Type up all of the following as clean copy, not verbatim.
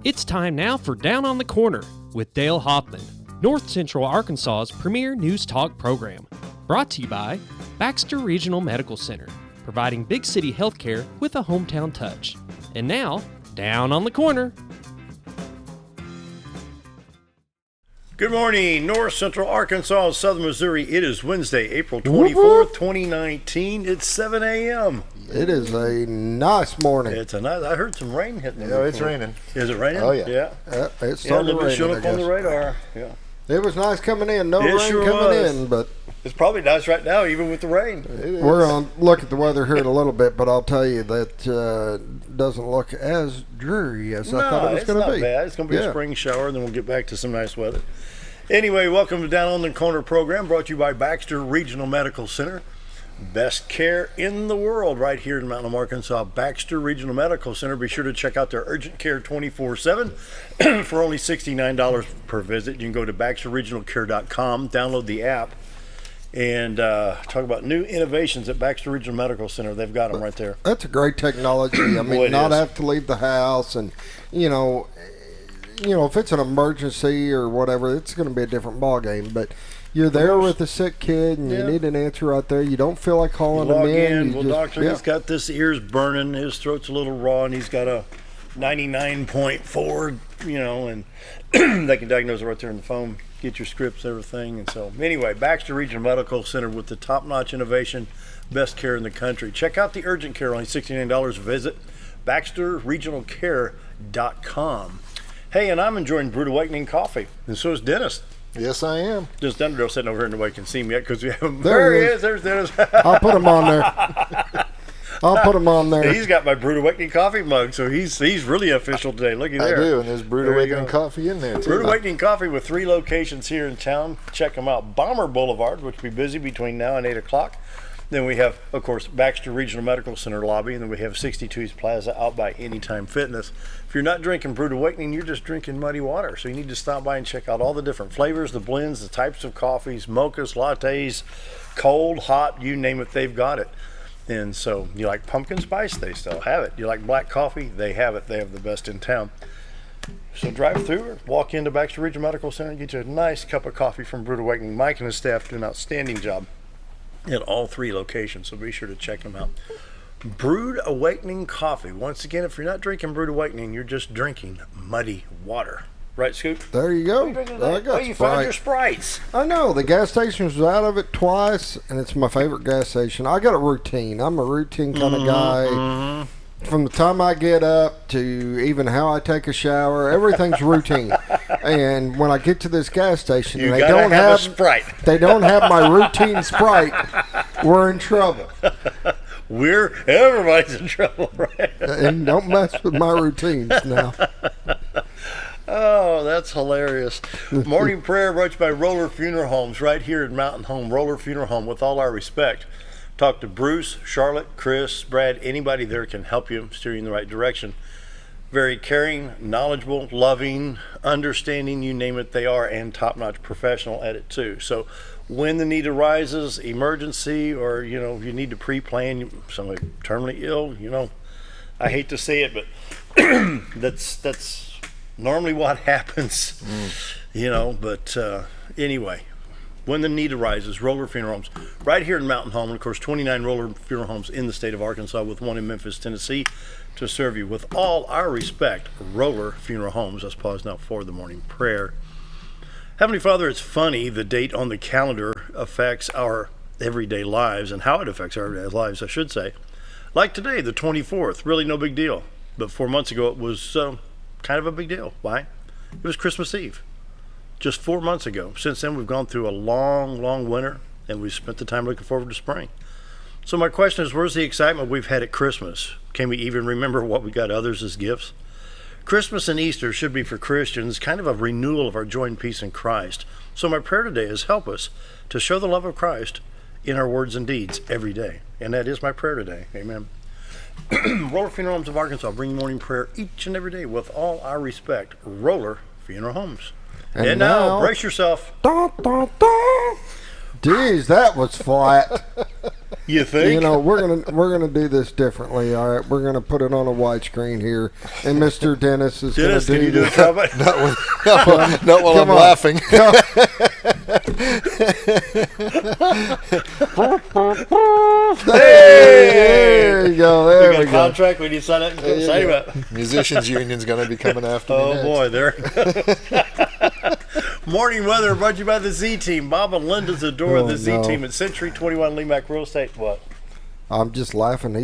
It's time now for Down on the Corner with Dale Hoffman, North Central Arkansas's premier news talk program. Brought to you by Baxter Regional Medical Center, providing big city healthcare with a hometown touch. And now, Down on the Corner. Good morning, North Central Arkansas, Southern Missouri. It is Wednesday, April 24th, 2019. It's 7 a.m. It is a nice morning. It's a nice. I heard some rain hitting. Yeah, it's raining. Is it raining? Oh, yeah. Yeah. It started raining, showing I up on the guess. radar. Yeah. It was nice coming in. No It rain sure coming was. in, but It's probably nice right now, even with the rain. we're going to look at the weather here in a little bit, but I'll tell you that doesn't look as dreary as I thought it was going to be. It's not bad. It's going to be a spring shower, and then we'll get back to some nice weather. Anyway, welcome to Down on the Corner program, brought to you by Baxter Regional Medical Center. Best care in the world right here in Mountain Home, Arkansas. Baxter Regional Medical Center. Be sure to check out their urgent care 24/7 for only $69 per visit. You can go to baxterregionalcare.com, download the app, and talk about new innovations at Baxter Regional Medical Center. They've got them right there. That's a great technology. I mean, Boy, it not is. have to leave the house, and if it's an emergency or whatever, it's going to be a different ball game. But you're there with a sick kid, and you need an answer right there. You don't feel like calling Log him in. Well, doctor, he's got this ear's burning, his throat's a little raw, and he's got a 99.4, and they can diagnose it right there on the phone, get your scripts, everything. And so, anyway, Baxter Regional Medical Center with the top-notch innovation, best care in the country. Check out the urgent care, only $69 a visit, baxterregionalcare.com. Hey, and I'm enjoying Brewed Awakening coffee, and so is Dennis. Yes, I am. Just Dunderdale sitting over here, and nobody can see me yet because we haven't. There he he is. is. There's Dennis. I'll put him on there. I'll put him on there. He's got my Brewed Awakening coffee mug, so he's really official today. Looky there. I do, and there's Brewed There you Awakening go. coffee in there, too. Brewed Awakening Coffee with 3 locations here in town. Check them out. Bomber Boulevard, which will be busy between now and 8 o'clock. Then we have, of course, Baxter Regional Medical Center lobby, and then we have 62 East Plaza out by Anytime Fitness. If you're not drinking Brewed Awakening, you're just drinking muddy water. So you need to stop by and check out all the different flavors, the blends, the types of coffees, mochas, lattes, cold, hot, you name it, they've got it. And so you like pumpkin spice, they still have it. You like black coffee, they have it. They have the best in town. So drive through or walk into Baxter Regional Medical Center and get you a nice cup of coffee from Brewed Awakening. Mike and his staff do an outstanding job at all 3 locations, so be sure to check them out. Brewed Awakening Coffee. Once again, if you're not drinking Brewed Awakening, you're just drinking muddy water. Right, Scoop? There you go. What are you drinking I today? got Oh, you found Sprite. your Sprites. I know. The gas station was out of it twice, and it's my favorite gas station. I got a routine. I'm a routine kind of guy. From the time I get up to even how I take a shower, everything's routine. And when I get to this gas station, You and gotta they don't have a have Sprite. they don't have my routine Sprite, we're in trouble. Everybody's in trouble, right? And don't mess with my routines now. Oh, that's hilarious. Morning prayer brought to you by Roller Funeral Homes right here in Mountain Home. Roller Funeral Home, with all our respect. Talk to Bruce, Charlotte, Chris, Brad. Anybody there can help you steer you in the right direction. Very caring, knowledgeable, loving, understanding, you name it, they are, and top-notch professional at it too. So when the need arises, emergency, or you need to pre-plan, somebody terminally ill, I hate to say it, but that's normally what happens, but anyway, when the need arises, Roller Funeral Homes, right here in Mountain Home, and of course 29 Roller Funeral Homes in the state of Arkansas, with one in Memphis, Tennessee, to serve you. With all our respect, Roller Funeral Homes. Let's pause now for the morning prayer. Heavenly Father, it's funny the date on the calendar affects our everyday lives, and how it affects our everyday lives, I should say. Like today, the 24th, really no big deal. But 4 months ago, it was kind of a big deal. Why? It was Christmas Eve. Just 4 months ago. Since then, we've gone through a long, long winter, and we've spent the time looking forward to spring. So my question is, where's the excitement we've had at Christmas? Can we even remember what we got others as gifts? Christmas and Easter should be for Christians kind of a renewal of our joy and peace in Christ. So my prayer today is help us to show the love of Christ in our words and deeds every day. And that is my prayer today. Amen. Roller Funeral Homes of Arkansas, bring morning prayer each and every day with all our respect. Roller Funeral Homes. And now, brace yourself. Dun, dun, dun. Geez, that was flat. You think? You know, we're gonna do this differently. All right, we're gonna put it on a widescreen here, and Mr. Dennis is Dennis, gonna can do you do a this. comment? Not while I'm laughing. There you go. We There got we a go. contract. We need to sign up. Sign him up. Musicians Union's going to be coming after me Oh next. boy, there. Morning weather brought to you by the Z Team. Bob and Linda Zadora, the Z Team at Century 21 Lemac Real Estate. What? I'm just laughing.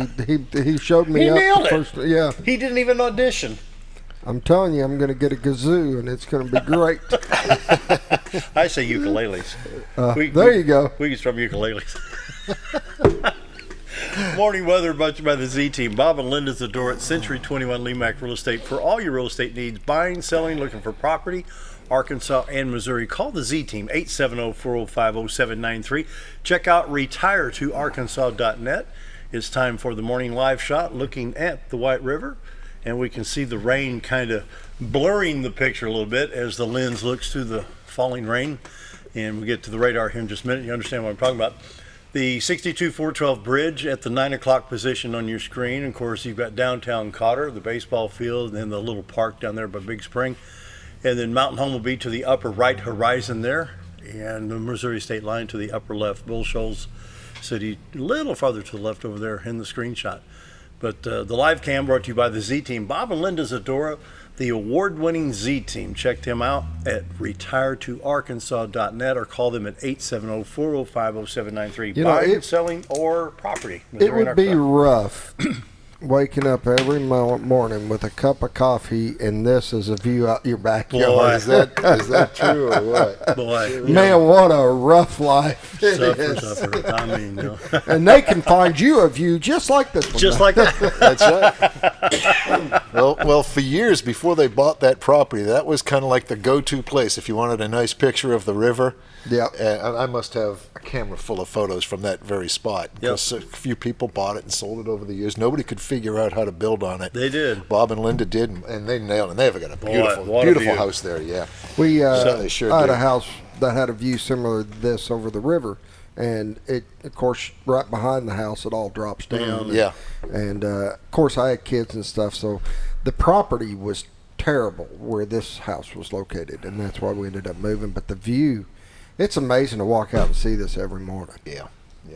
He showed me He up nailed the it. first. Yeah, He didn't even audition. I'm telling you, I'm gonna get a kazoo, and it's gonna be great. I say ukuleles. There you go. We can strum ukuleles. Morning weather brought to you by the Z Team. Bob and Linda Zadora at Century 21 Lemac Real Estate for all your real estate needs, buying, selling, looking for property. Arkansas and Missouri. Call the Z Team 870-405-0793. Check out retiretoarkansas.net. It's time for the morning live shot looking at the White River, and we can see the rain kind of blurring the picture a little bit as the lens looks through the falling rain. And we get to the radar here in just a minute. You understand what I'm talking about. The 62-412 bridge at the 9 o'clock position on your screen. Of course, you've got downtown Cotter, the baseball field, and then the little park down there by Big Spring. And then Mountain Home will be to the upper right horizon there, and the Missouri state line to the upper left. Bull Shoals City a little farther to the left over there in the screenshot. But the live cam brought to you by the Z Team. Bob and Linda Zadora, the award-winning Z Team. Check them out at retiretoarkansas.net or call them at 870-405-0793. You know, Buying, selling, or property. It Missouri and would be Arkansas. rough waking up every morning with a cup of coffee and this as a view out your backyard. Boy. Is that true or what? Boy, Man, what a rough life it is. suffer. I mean, you know. And they can find you a view just like this one. Just like that. That's right. Well, for years before they bought that property, that was kind of like the go-to place if you wanted a nice picture of the river. Yep. I must have a camera full of photos from that very spot because a few people bought it and sold it over the years. Nobody could figure out how to build on it. They did. Bob and Linda did, and they nailed it. And they've got a what a beautiful view. house there. Yeah. We They sure I had do. a house that had a view similar to this over the river, and it, of course, right behind the house, it all drops down. Yeah. And of course, I had kids and stuff, so the property was terrible where this house was located, and that's why we ended up moving. But the view, it's amazing to walk out and see this every morning. Yeah.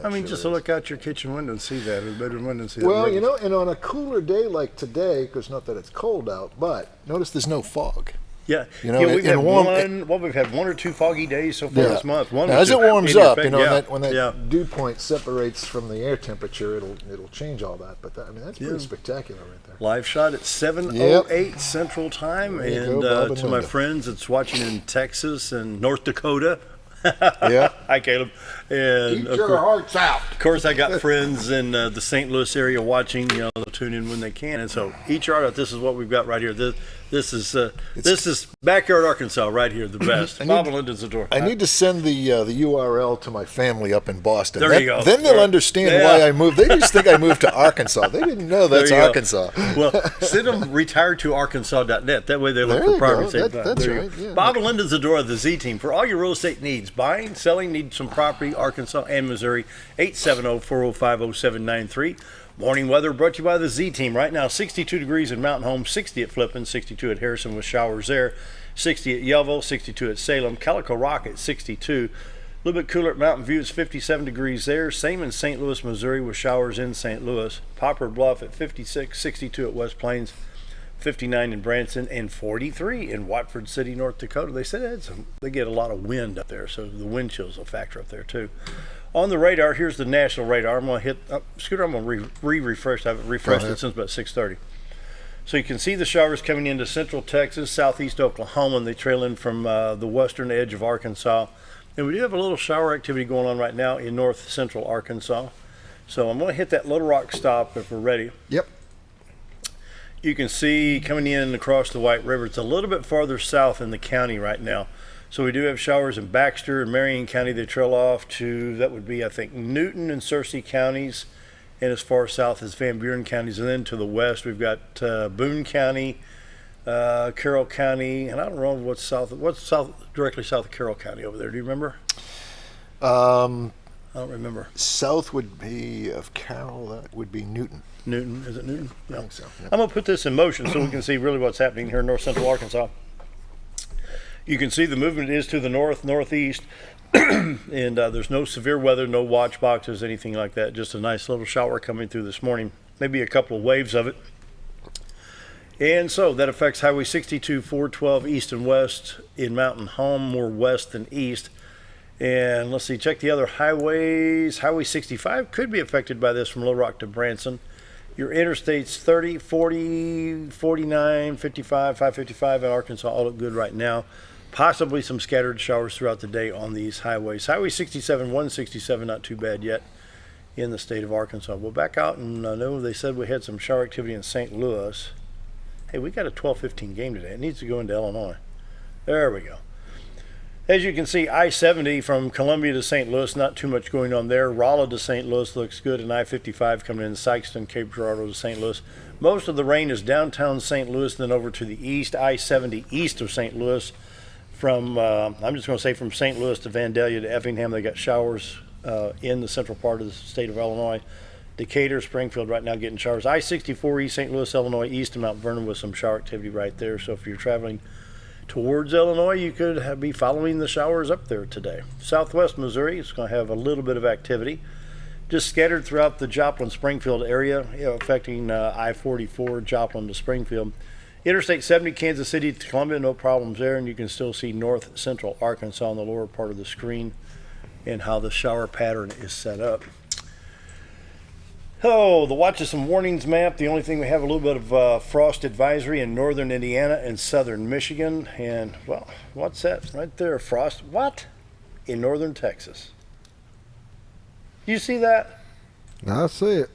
I mean, sure just is. to look out your kitchen window and see that, or the bedroom window and see Well, that. you know, and on a cooler day like today, because not that it's cold out, but notice there's no fog. Yeah, You know, we've in had warm- we've had 1 or 2 foggy days so far Yeah. this month. Now, as it warms up, you know, when that yeah. dew point separates from the air temperature, it'll change all that. But I mean, that's pretty spectacular right there. Live shot at 7:08 Central Time, There you and go, Bob and to my Linda. friends that's watching in Texas and North Dakota. Yeah. Hi, Caleb. And Eat of your course, hearts out. of course, I got friends in the St. Louis area watching. You know, they'll tune in when they can, and so each yard out. This is what we've got right here. This is backyard Arkansas right here, the best. Bob and Linda Zadora. I need to send the URL to my family up in Boston. There you go. Then they'll Right. understand Yeah. why I moved. They just think I moved to Arkansas. They didn't know that's There you go. Arkansas. Well, send them retiretoarkansas.net. That way they look There for you property. go. Save That- time. that's There you right, go. yeah. Bob and Linda Zadora, the Z Team, for all your real estate needs. Buying, selling, need some property, Arkansas and Missouri. 870-405-0793. Morning weather brought to you by the Z Team. Right now, 62 degrees in Mountain Home, 60 at Flippin, 62 at Harrison with showers there, 60 at Yellville, 62 at Salem, Calico Rock at 62. A little bit cooler at Mountain View. It's 57 degrees there. Same in St. Louis, Missouri, with showers in St. Louis. Poplar Bluff at 56, 62 at West Plains, 59 in Branson, and 43 in Watford City, North Dakota. They said they get a lot of wind up there, so the wind chill's a factor up there too. On the radar, here's the national radar. I'm going to hit Scooter. I'm going to refresh. I haven't refreshed it since about 6:30. So you can see the showers coming into central Texas, southeast Oklahoma, and they trail in from the western edge of Arkansas. And we do have a little shower activity going on right now in north central Arkansas. So I'm going to hit that Little Rock stop if we're ready. Yep. You can see coming in across the White River, it's a little bit farther south in the county right now. So we do have showers in Baxter and Marion County. They trail off to, that would be, I think, Newton and Searcy counties, and as far south as Van Buren counties. And then to the west, we've got Boone County, Carroll County, and I don't know what's south directly south of Carroll County over there. Do you remember? I don't remember. South would be of Carroll. That would be Newton. Newton, is it Newton? I think so. Yeah. I'm going to put this in motion so we can see really what's happening here in north central Arkansas. You can see the movement is to the north, northeast, and there's no severe weather, no watch boxes, anything like that. Just a nice little shower coming through this morning, maybe a couple of waves of it. And so that affects Highway 62, 412 east and west in Mountain Home, more west than east. And let's see, check the other highways. Highway 65 could be affected by this from Little Rock to Branson. Your interstates 30, 40, 49, 55, 555 in Arkansas all look good right now. Possibly some scattered showers throughout the day on these highways. Highway 67, 167, not too bad yet in the state of Arkansas. We'll back out, and I know they said we had some shower activity in St. Louis. Hey, we got a 12:15 game today. It needs to go into Illinois. There we go. As you can see, I-70 from Columbia to St. Louis, not too much going on there. Rolla to St. Louis looks good, and I-55 coming in Sykeston, Cape Girardeau to St. Louis. Most of the rain is downtown St. Louis, then over to the east, I-70 east of St. Louis. From, I'm just going to say from St. Louis to Vandalia to Effingham, they got showers in the central part of the state of Illinois. Decatur, Springfield right now getting showers. I-64 East St. Louis, Illinois, east of Mount Vernon with some shower activity right there. So if you're traveling towards Illinois, you could be following the showers up there today. Southwest Missouri is going to have a little bit of activity. Just scattered throughout the Joplin-Springfield area, affecting I-44, Joplin to Springfield. Interstate 70, Kansas City to Columbia, no problems there. And you can still see north central Arkansas on the lower part of the screen and how the shower pattern is set up. Oh, the watches and warnings map. The only thing we have a little bit of frost advisory in northern Indiana and southern Michigan. And, well, what's that right there? Frost, what? In northern Texas. You see that? I see it.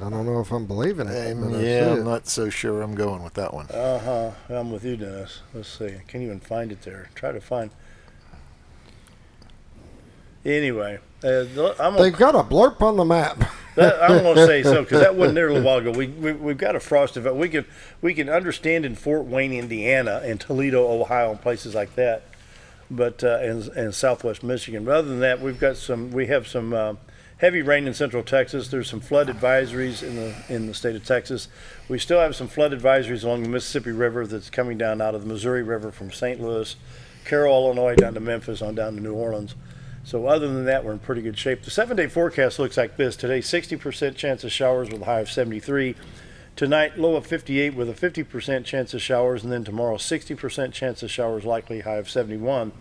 I don't know if I'm believing it. I'm not so sure I'm going with that one. I'm with you, Dennis. Let's see. I can't even find it there. Try to find. Anyway, they've got a blurb on the map. I'm going to say so because that wasn't there a little while ago. We've got a frost event. We can understand in Fort Wayne, Indiana, and Toledo, Ohio, and places like that, but and Southwest Michigan. But other than that, we have some heavy rain in Central Texas. There's some flood advisories in the state of Texas. We still have some flood advisories along the Mississippi River that's coming down out of the Missouri River from St. Louis, Carroll, Illinois, down to Memphis, on down to New Orleans. So other than that, we're in pretty good shape. The 7-day forecast looks like this. Today, 60% chance of showers with a high of 73. Tonight, low of 58 with a 50% chance of showers. And then tomorrow, 60% chance of showers, likely high of 71.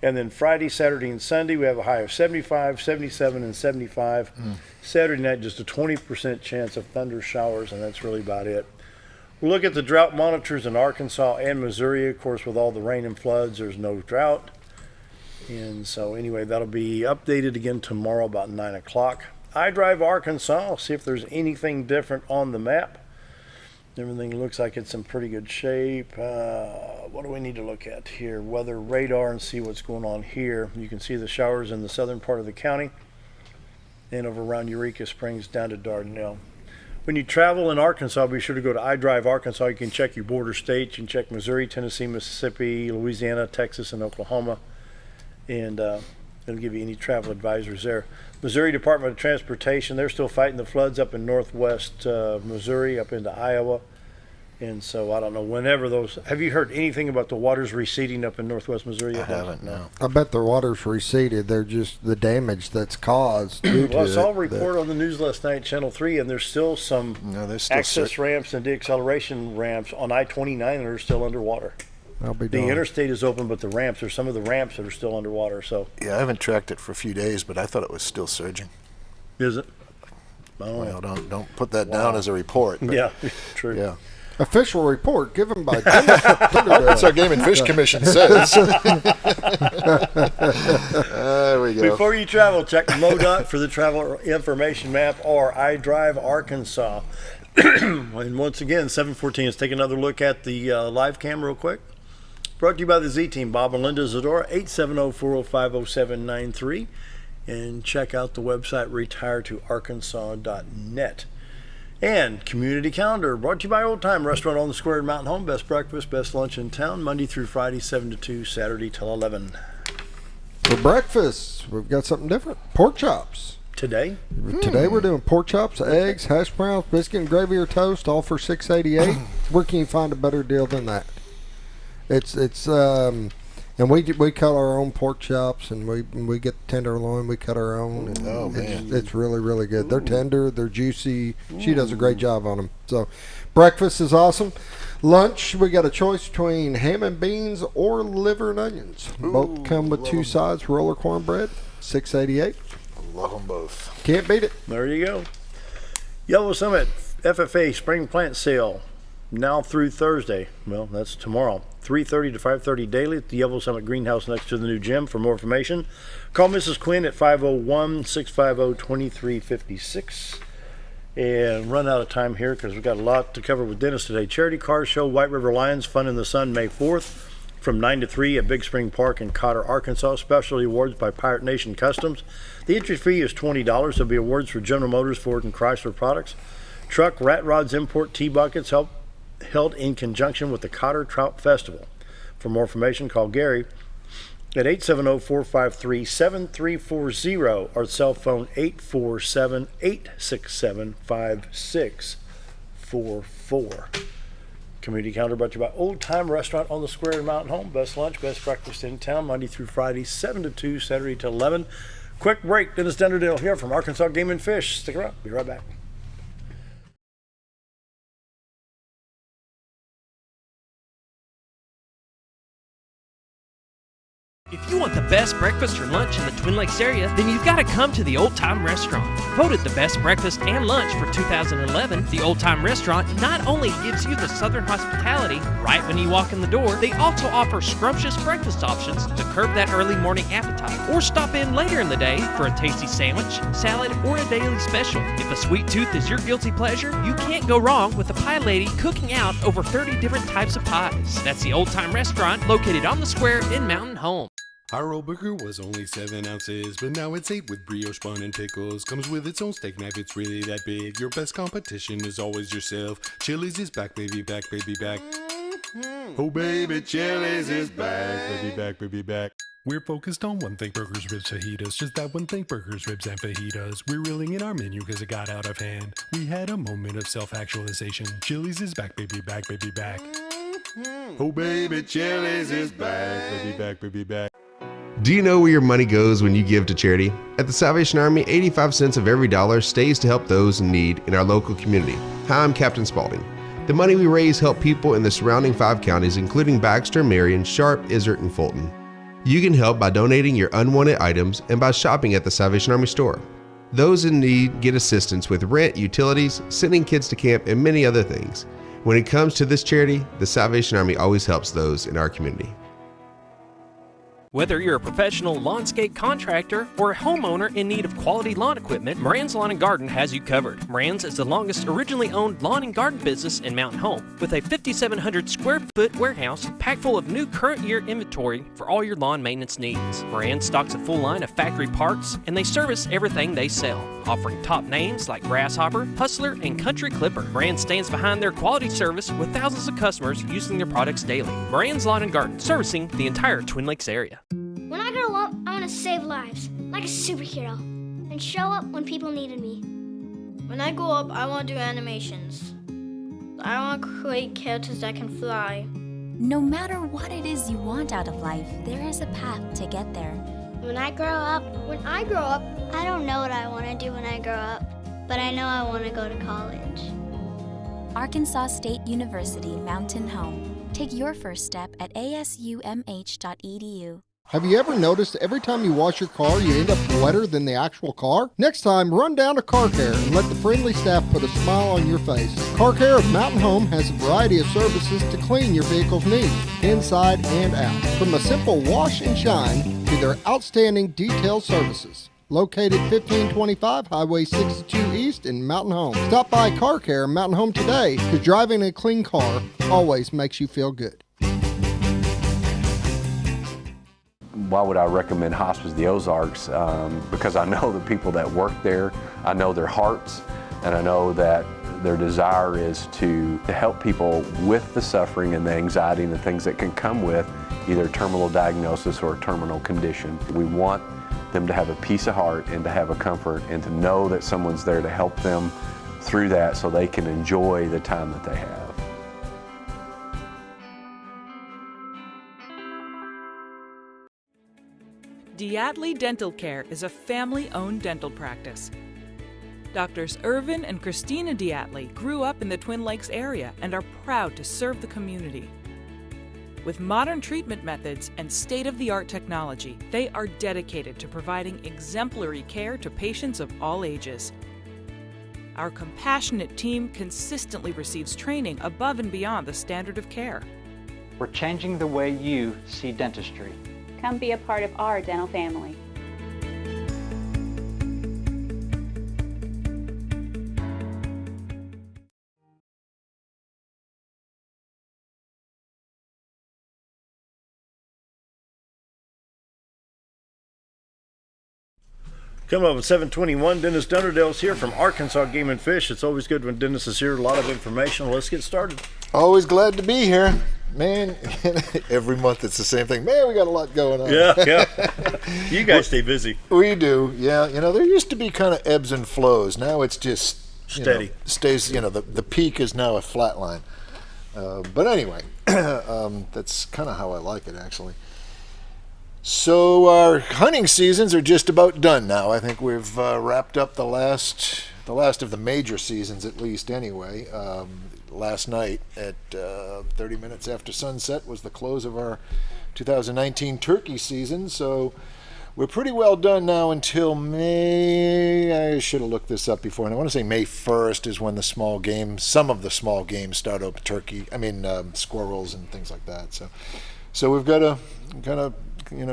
And then Friday, Saturday, and Sunday, we have a high of 75, 77, and 75. Saturday night, just a 20% chance of thunder showers, and that's really about it. We'll look at the drought monitors in Arkansas and Missouri. Of course, with all the rain and floods, there's no drought. And so anyway, that'll be updated again tomorrow about 9 o'clock. iDrive Arkansas. I'll see if there's anything different on the map. Everything looks like it's in pretty good shape. What do we need to look at here? Weather radar and see what's going on here. You can see the showers in the southern part of the county and over around Eureka Springs down to Dunderdale. When you travel in Arkansas, be sure to go to iDrive Arkansas. You can check your border states. You can check Missouri, Tennessee, Mississippi, Louisiana, Texas, and Oklahoma. And it'll give you any travel advisors there. Missouri Department of Transportation, they're still fighting the floods up in northwest Missouri, up into Iowa. And so I don't know, whenever those, have you heard anything about the waters receding up in northwest Missouri yet? I haven't, no. I bet the water's receded. They're just the damage that's caused due Well, I to saw a report on the news last night, Channel 3, and there's still some access ramps and deacceleration ramps on I-29 that are still underwater. The interstate is open, but there's some of the ramps that are still underwater. So yeah, I haven't tracked it for a few days, but I thought it was still surging. Is it? Well, don't put that down as a report. Yeah, true. Yeah. Official report given by Denis. That's our Game and Fish Commission says. There we go. Before you travel, check MoDOT for the travel information map or iDrive Arkansas. And once again, 714, let's take another look at the live cam real quick. Brought to you by the Z-Team, Bob and Linda Zadora, 870-405-0793. And check out the website, retiretoarkansas.net. And Community Calendar, brought to you by Old Time Restaurant on the Square in Mountain Home. Best breakfast, best lunch in town, Monday through Friday, 7 to 2, Saturday till 11. For breakfast, we've got something different. Pork chops. Today? Today we're doing pork chops, eggs, hash browns, biscuit and gravy or toast, all for $6.88. Where can you find a better deal than that? And we cut our own pork chops, and we get the tenderloin. We cut our own. And man, it's really, really good. They're tender. They're juicy. She does a great job on them. So, breakfast is awesome. Lunch, we got a choice between ham and beans or liver and onions. Both come with two sides. Roller cornbread, $6.88. Love them both. Can't beat it. There you go. Yellow Summit FFA Spring Plant Sale now through Thursday. Well, that's tomorrow. 3:30 to 5:30 daily at the Yellow Summit Greenhouse next to the new gym. For more information, call Mrs. Quinn at 501-650-2356. And run out of time here because we've got a lot to cover with Dennis today. Charity Car Show, White River Lions, Fun in the Sun, May 4th from 9 to 3 at Big Spring Park in Cotter, Arkansas. Specialty awards by Pirate Nation Customs. The entry fee is $20. There'll be awards for General Motors, Ford, and Chrysler products. Truck, Rat Rods, Import, T-Buckets held in conjunction with the Cotter Trout Festival. For more information, call Gary at 870-453-7340 or cell phone 847-867-5644. Community calendar brought to you by Old Time Restaurant on the Square in Mountain Home. Best lunch, best breakfast in town, Monday through Friday, 7 to 2, Saturday to 11. Quick break. Dennis Dunderdale here from Arkansas Game and Fish. Stick around. Be right back. If you want the best breakfast or lunch in the Twin Lakes area, then you've got to come to the Old Time Restaurant. Voted the best breakfast and lunch for 2011, the Old Time Restaurant not only gives you the Southern hospitality right when you walk in the door, they also offer scrumptious breakfast options to curb that early morning appetite. Or stop in later in the day for a tasty sandwich, salad, or a daily special. If a sweet tooth is your guilty pleasure, you can't go wrong with the pie lady cooking out over 30 different types of pies. That's the Old Time Restaurant located on the square in Mountain Home. Our old burger was only 7 ounces, but now it's 8 with brioche bun and pickles. Comes with its own steak knife, it's really that big. Your best competition is always yourself. Chili's is back, baby, back, baby, back. Oh, baby, Chili's is back, baby, back, baby, back. We're focused on one thing, burgers, ribs, fajitas. Just that one thing, burgers, ribs, and fajitas. We're reeling in our menu because it got out of hand. We had a moment of self-actualization. Chili's is back, baby, back, baby, back. Oh, baby, Chili's is back, baby, back, baby, back. Do you know where your money goes when you give to charity? At the Salvation Army, 85 cents of every dollar stays to help those in need in our local community. Hi, I'm Captain Spaulding. The money we raise help people in the surrounding 5 counties, including Baxter, Marion, Sharp, Izzard, and Fulton. You can help by donating your unwanted items and by shopping at the Salvation Army store. Those in need get assistance with rent, utilities, sending kids to camp, and many other things. When it comes to this charity, the Salvation Army always helps those in our community. Whether you're a professional lawnscape contractor or a homeowner in need of quality lawn equipment, Moran's Lawn and Garden has you covered. Moran's is the longest originally owned lawn and garden business in Mountain Home, with a 5,700 square foot warehouse packed full of new current year inventory for all your lawn maintenance needs. Moran stocks a full line of factory parts, and they service everything they sell, offering top names like Grasshopper, Hustler, and Country Clipper. Moran stands behind their quality service with thousands of customers using their products daily. Moran's Lawn and Garden, servicing the entire Twin Lakes area. When I grow up, I want to save lives, like a superhero, and show up when people needed me. When I grow up, I want to do animations. I want to create characters that can fly. No matter what it is you want out of life, there is a path to get there. When I grow up, I don't know what I want to do when I grow up, but I know I want to go to college. Arkansas State University Mountain Home. Take your first step at asumh.edu. Have you ever noticed every time you wash your car, you end up wetter than the actual car? Next time, run down to Car Care and let the friendly staff put a smile on your face. Car Care of Mountain Home has a variety of services to clean your vehicle's needs, inside and out. From a simple wash and shine to their outstanding detail services. Located 1525 Highway 62 East in Mountain Home. Stop by Car Care in Mountain Home today, because driving a clean car always makes you feel good. Why would I recommend Hospice the Ozarks? Because I know the people that work there, I know their hearts, and I know that their desire is to help people with the suffering and the anxiety and the things that can come with either a terminal diagnosis or a terminal condition. We want them to have a peace of heart and to have a comfort and to know that someone's there to help them through that so they can enjoy the time that they have. Diatley Dental Care is a family-owned dental practice. Doctors Irvin and Christina Diatley grew up in the Twin Lakes area and are proud to serve the community. With modern treatment methods and state-of-the-art technology, they are dedicated to providing exemplary care to patients of all ages. Our compassionate team consistently receives training above and beyond the standard of care. We're changing the way you see dentistry. Come be a part of our dental family. Coming up at 7:21, Dennis Dunderdale's here from Arkansas Game and Fish. It's always good when Dennis is here. A lot of information. Let's get started. Always glad to be here. Man, every month it's the same thing. Man, we got a lot going on. Yeah. You guys stay busy. We do, yeah. There used to be kind of ebbs and flows. Now it's just steady. Stays, the peak is now a flat line. But anyway, that's kind of how I like it, actually. So our hunting seasons are just about done now. I think we've wrapped up the last of the major seasons, at least anyway. Last night at 30 minutes after sunset was the close of our 2019 turkey season. So we're pretty well done now until May. I should have looked this up before. And I want to say May 1st is when some of the small games start up. Squirrels and things like that. So we've got a kind of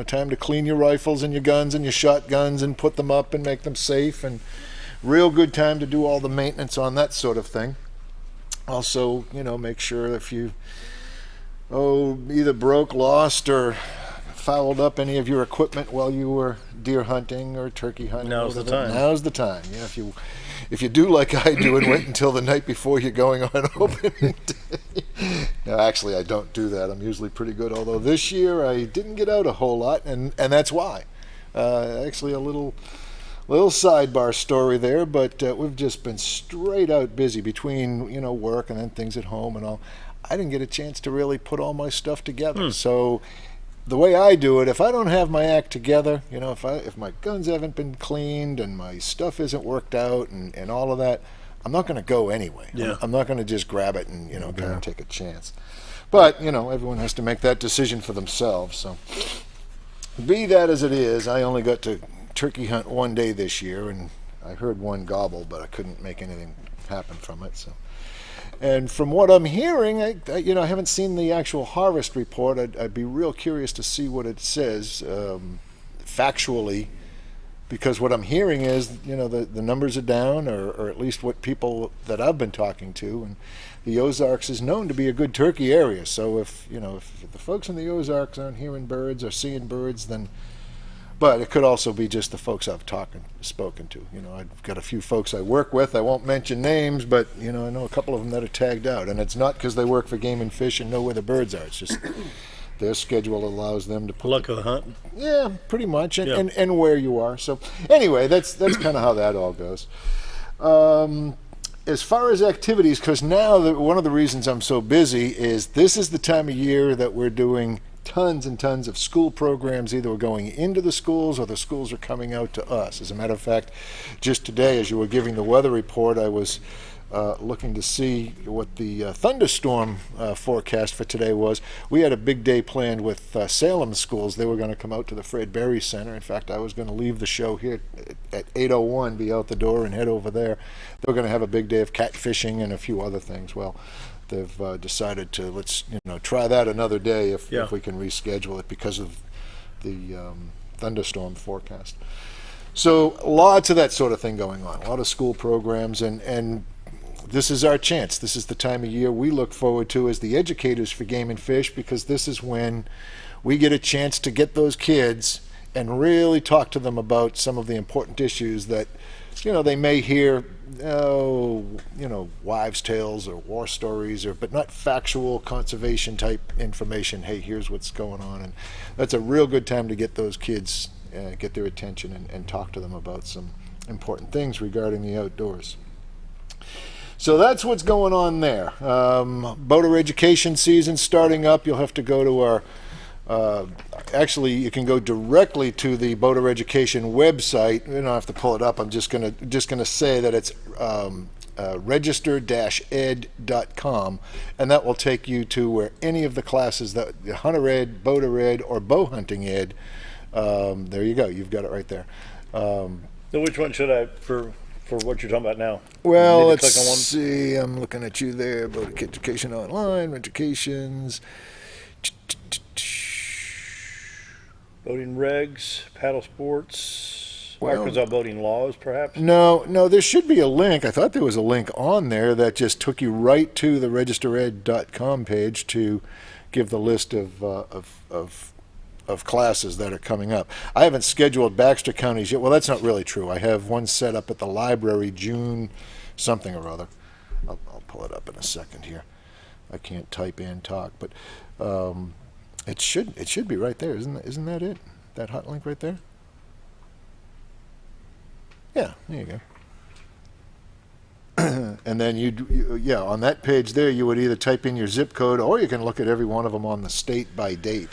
time to clean your rifles and your guns and your shotguns and put them up and make them safe, and real good time to do all the maintenance on that sort of thing. Also, make sure if you either broke, lost, or fouled up any of your equipment while you were deer hunting or turkey hunting. Now's the time. Now's the time. Yeah, if you do like I do and wait until the night before you're going on opening day. No, actually, I don't do that. I'm usually pretty good. Although this year I didn't get out a whole lot, and that's why. Actually, a little sidebar story there, but we've just been straight out busy between work and then things at home and all. I didn't get a chance to really put all my stuff together. So the way I do it, if I don't have my act together, if my guns haven't been cleaned and my stuff isn't worked out and all of that, I'm not going to go anyway. Yeah. I'm not going to just grab it and kind of take a chance. But everyone has to make that decision for themselves. So be that as it is, I only got to turkey hunt one day this year, and I heard one gobble, but I couldn't make anything happen from it. So. And from what I'm hearing, I haven't seen the actual harvest report. I'd be real curious to see what it says factually, because what I'm hearing is, the numbers are down, or at least what people that I've been talking to, and the Ozarks is known to be a good turkey area. So if the folks in the Ozarks aren't hearing birds or seeing birds, then. But it could also be just the folks I've spoken to. I've got a few folks I work with. I won't mention names, but I know a couple of them that are tagged out, and it's not because they work for Game and Fish and know where the birds are. It's just their schedule allows them to put luck of the hunt. Yeah, pretty much, and where you are. So anyway, that's kind of how that all goes. As far as activities, because now one of the reasons I'm so busy is this is the time of year that we're doing tons and tons of school programs. Either we're going into the schools or the schools are coming out to us. As a matter of fact, just today, as you were giving the weather report, I was looking to see what the thunderstorm forecast for today was. We had a big day planned with Salem schools. They were going to come out to the Fred Berry Center. In fact, I was going to leave the show here at 8:01, be out the door and head over there. They were going to have a big day of catfishing and a few other things. Well, they've decided to let's try that another day if we can reschedule it because of the thunderstorm forecast. So lots of that sort of thing going on, a lot of school programs, and this is our chance. This is the time of year we look forward to as the educators for Game and Fish, because this is when we get a chance to get those kids and really talk to them about some of the important issues that they may hear wives' tales or war stories, but not factual conservation type information. Hey, here's what's going on, and that's a real good time to get those kids, get their attention, and talk to them about some important things regarding the outdoors. So that's what's going on there. Boater education season starting up. You'll have to go to our. Actually, you can go directly to the Boater Education website. You don't have to pull it up. I'm just gonna say that it's register-ed.com, and that will take you to where any of the classes that Hunter Ed, Boater Ed, or Bow Hunting Ed. There you go. You've got it right there. So which one should I for what you're talking about now? Well, let's see. I'm looking at you there. Boater Education Online, Educations. Boating regs, paddle sports, Arkansas boating laws, perhaps? No, there should be a link. I thought there was a link on there that just took you right to the registered.com page to give the list of classes that are coming up. I haven't scheduled Baxter counties yet. Well, that's not really true. I have one set up at the library June something or other. I'll pull it up in a second here. I can't type and talk, but it should be right there, isn't that it? That hot link right there? Yeah, there you go. And then you on that page there, you would either type in your zip code, or you can look at every one of them on the state by date.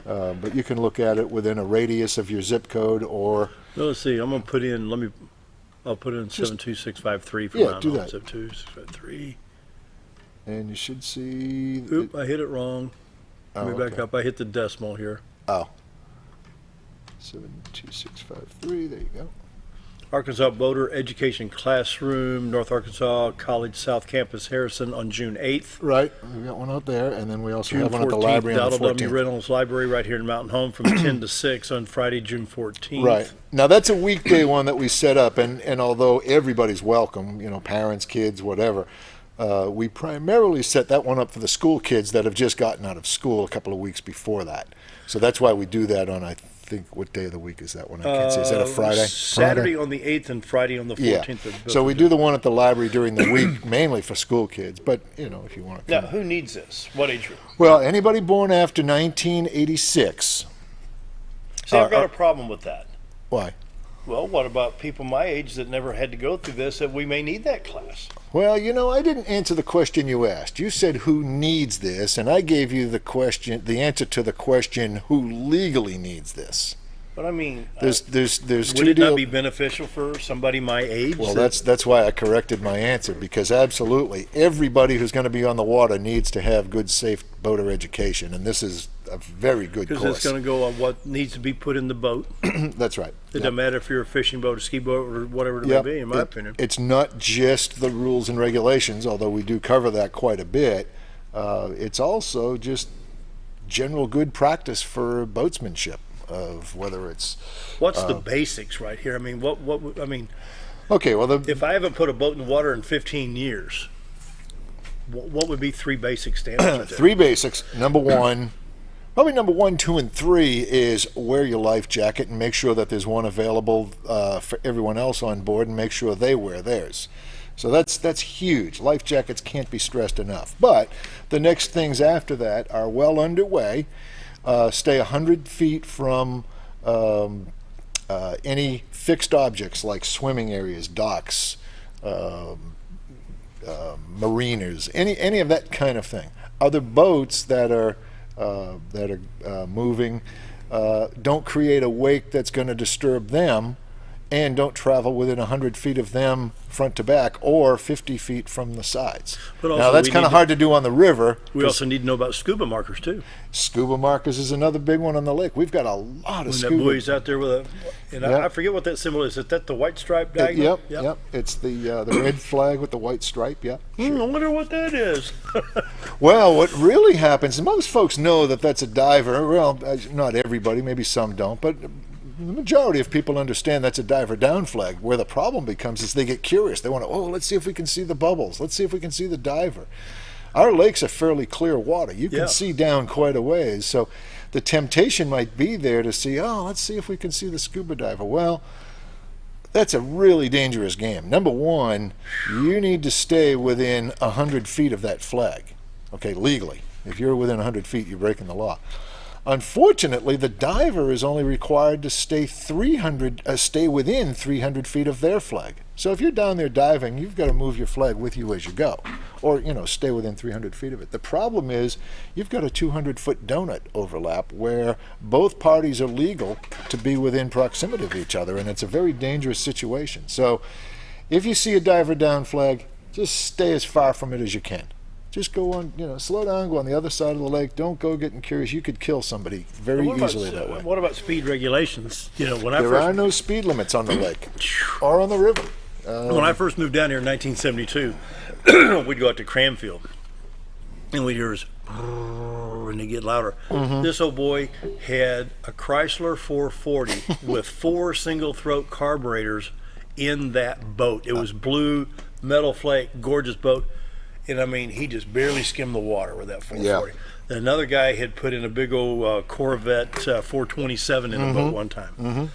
But you can look at it within a radius of your zip code, or. Well, let's see. I'm gonna put in. I'll put in 72653 for do that. 72653. And you should see. Oop! I hit it wrong. Let me back up. I hit the decimal here. Oh. 72653. There you go. Arkansas Boater Education Classroom, North Arkansas College South Campus, Harrison, on June 8th. Right. We got one out there, and then we also June have one 14th, at the library on the 14th. W. Reynolds Library right here in Mountain Home from 10 to 6 on Friday, June 14th. Right. Now, that's a weekday one that we set up, and although everybody's welcome, parents, kids, whatever, we primarily set that one up for the school kids that have just gotten out of school a couple of weeks before that. So that's why we do that on, I think, what day of the week is that one? I can't see. Is that a Friday? Saturday on the 8th and Friday on the 14th. Yeah. So we do the one at the library during the week, mainly for school kids. But, if you want to come. Now, who needs this? What age group? Well, anybody born after 1986. See, I've got a problem with that. Why? Well, what about people my age that never had to go through this, that we may need that class? Well, I didn't answer the question you asked. You said who needs this, and I gave you the answer to the question who legally needs this. But I mean, there's would it not be beneficial for somebody my age? Well, that's why I corrected my answer, because absolutely everybody who's going to be on the water needs to have good, safe boater education, and this is a very good course. Because it's going to go on what needs to be put in the boat. That's right. It doesn't matter if you're a fishing boat, a ski boat, or whatever it may be, in my opinion. It's not just the rules and regulations, although we do cover that quite a bit. It's also just general good practice for boatsmanship. Of whether it's what's the basics right here? I mean, okay, well, if I haven't put a boat in the water in 15 years, what would be three basic standards? Three basics. Number one, 2, and 3 is wear your life jacket and make sure that there's one available for everyone else on board, and make sure they wear theirs. So that's huge. Life jackets can't be stressed enough. But the next things after that are well underway. Stay 100 feet from any fixed objects like swimming areas, docks, mariners, any of that kind of thing. Other boats that are moving, don't create a wake that's going to disturb them, and don't travel within 100 feet of them front to back, or 50 feet from the sides. Now, that's kind of hard to do on the river. We also need to know about scuba markers, too. Scuba markers is another big one on the lake. We've got a lot of scuba. That buoy's out there with I forget what that symbol is. Is that the white stripe diagonal? Yep. It's the red flag with the white stripe, Sure. I wonder what that is. Well, what really happens, and most folks know that that's a diver. Well, not everybody, maybe some don't, but the majority of people understand that's a diver down flag. Where the problem becomes is they get curious. They want to, let's see if we can see the bubbles. Let's see if we can see the diver. Our lakes are fairly clear water. You can see down quite a ways. So the temptation might be there to see, let's see if we can see the scuba diver. Well, That's a really dangerous game. Number one, you need to stay within 100 feet of that flag, okay, legally. If you're within 100 feet, you're breaking the law. Unfortunately, the diver is only required to stay within 300 feet of their flag. So if you're down there diving, you've got to move your flag with you as you go, or stay within 300 feet of it. The problem is you've got a 200-foot donut overlap where both parties are legal to be within proximity of each other, and it's a very dangerous situation. So if you see a diver down flag, just stay as far from it as you can. Just go on, slow down, go on the other side of the lake. Don't go getting curious. You could kill somebody very easily that way. What about speed regulations? There are no speed limits on the lake or on the river. When I first moved down here in 1972, we'd go out to Cranfield, and we'd hear this, and they get louder. Mm-hmm. This old boy had a Chrysler 440 with 4 single-throat carburetors in that boat. It was blue, metal flake, gorgeous boat. And I mean, he just barely skimmed the water with that 440. Yeah. Another guy had put in a big old Corvette 427 in a boat one time. Mm-hmm.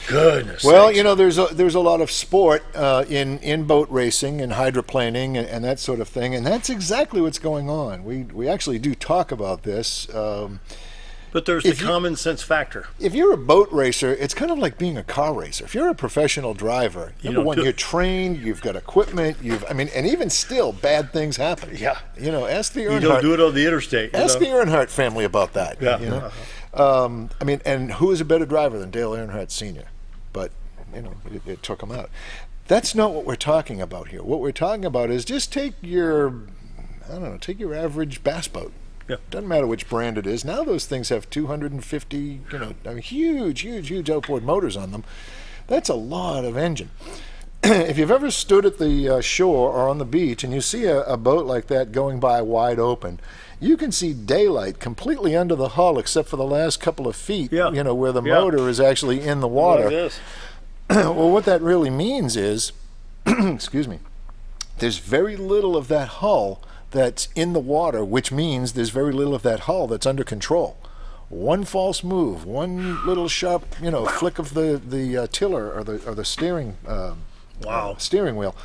Goodness. Well, sakes. there's a lot of sport in boat racing and hydroplaning and that sort of thing, and that's exactly what's going on. We actually do talk about this. But there's the common sense factor. If you're a boat racer, it's kind of like being a car racer. If you're a professional driver, number one, you're trained, you've got equipment, and even still, bad things happen. Yeah. Ask the Earnhardt. You don't do it on the interstate. Ask the Earnhardt family about that. Yeah. And who is a better driver than Dale Earnhardt Sr.? But, it took him out. That's not what we're talking about here. What we're talking about is just take your average bass boat. Yeah. Doesn't matter which brand it is. Now those things have 250, huge outboard motors on them. That's a lot of engine. If you've ever stood at the shore or on the beach and you see a boat like that going by wide open, you can see daylight completely under the hull except for the last couple of feet, where the motor is actually in the water. Like this. Well, what that really means is, excuse me, there's very little of that hull that's in the water, which means there's very little of that hull that's under control. One false move, one little sharp, flick of the tiller or the steering steering wheel,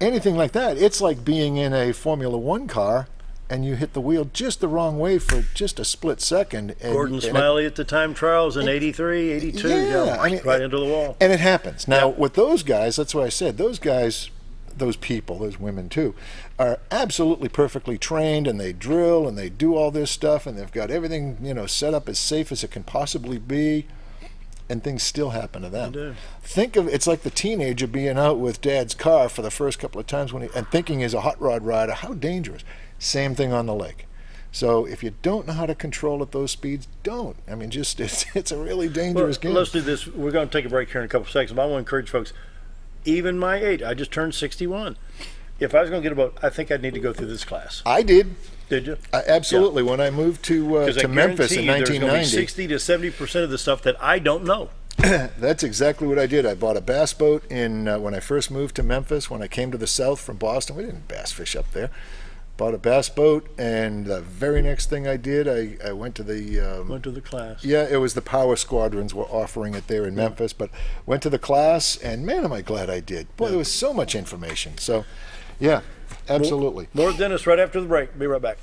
anything like that. It's like being in a Formula One car and you hit the wheel just the wrong way for just a split second. Gordon Smiley at the time trials in 83, 82, right into the wall. And it happens. Now, with those guys, that's why I said, those guys, those people, those women too, are absolutely perfectly trained, and they drill and they do all this stuff, and they've got everything set up as safe as it can possibly be, and things still happen to them. They do. Think of it's like the teenager being out with dad's car for the first couple of times and thinking he's a hot rod rider. How dangerous. Same thing on the lake. So if you don't know how to control at those speeds, don't. I mean, just it's a really dangerous game. Let's do this. We're going to take a break here in a couple of seconds, but I want to encourage folks, even my age, I just turned 61. If I was going to get a boat, I think I'd need to go through this class. I did. Did you? Absolutely. Yeah. When I moved to Memphis in 1990. There's going to be 60 to 70% of the stuff that I don't know. That's exactly what I did. I bought a bass boat when I first moved to Memphis. When I came to the south from Boston, we didn't bass fish up there. Bought a bass boat, and the very next thing I did, I went to the... went to the class. Yeah, it was the Power Squadrons were offering it there in Memphis, but went to the class, and man, am I glad I did. Boy, there was so much information. So, yeah, absolutely. More Dennis right after the break. Be right back.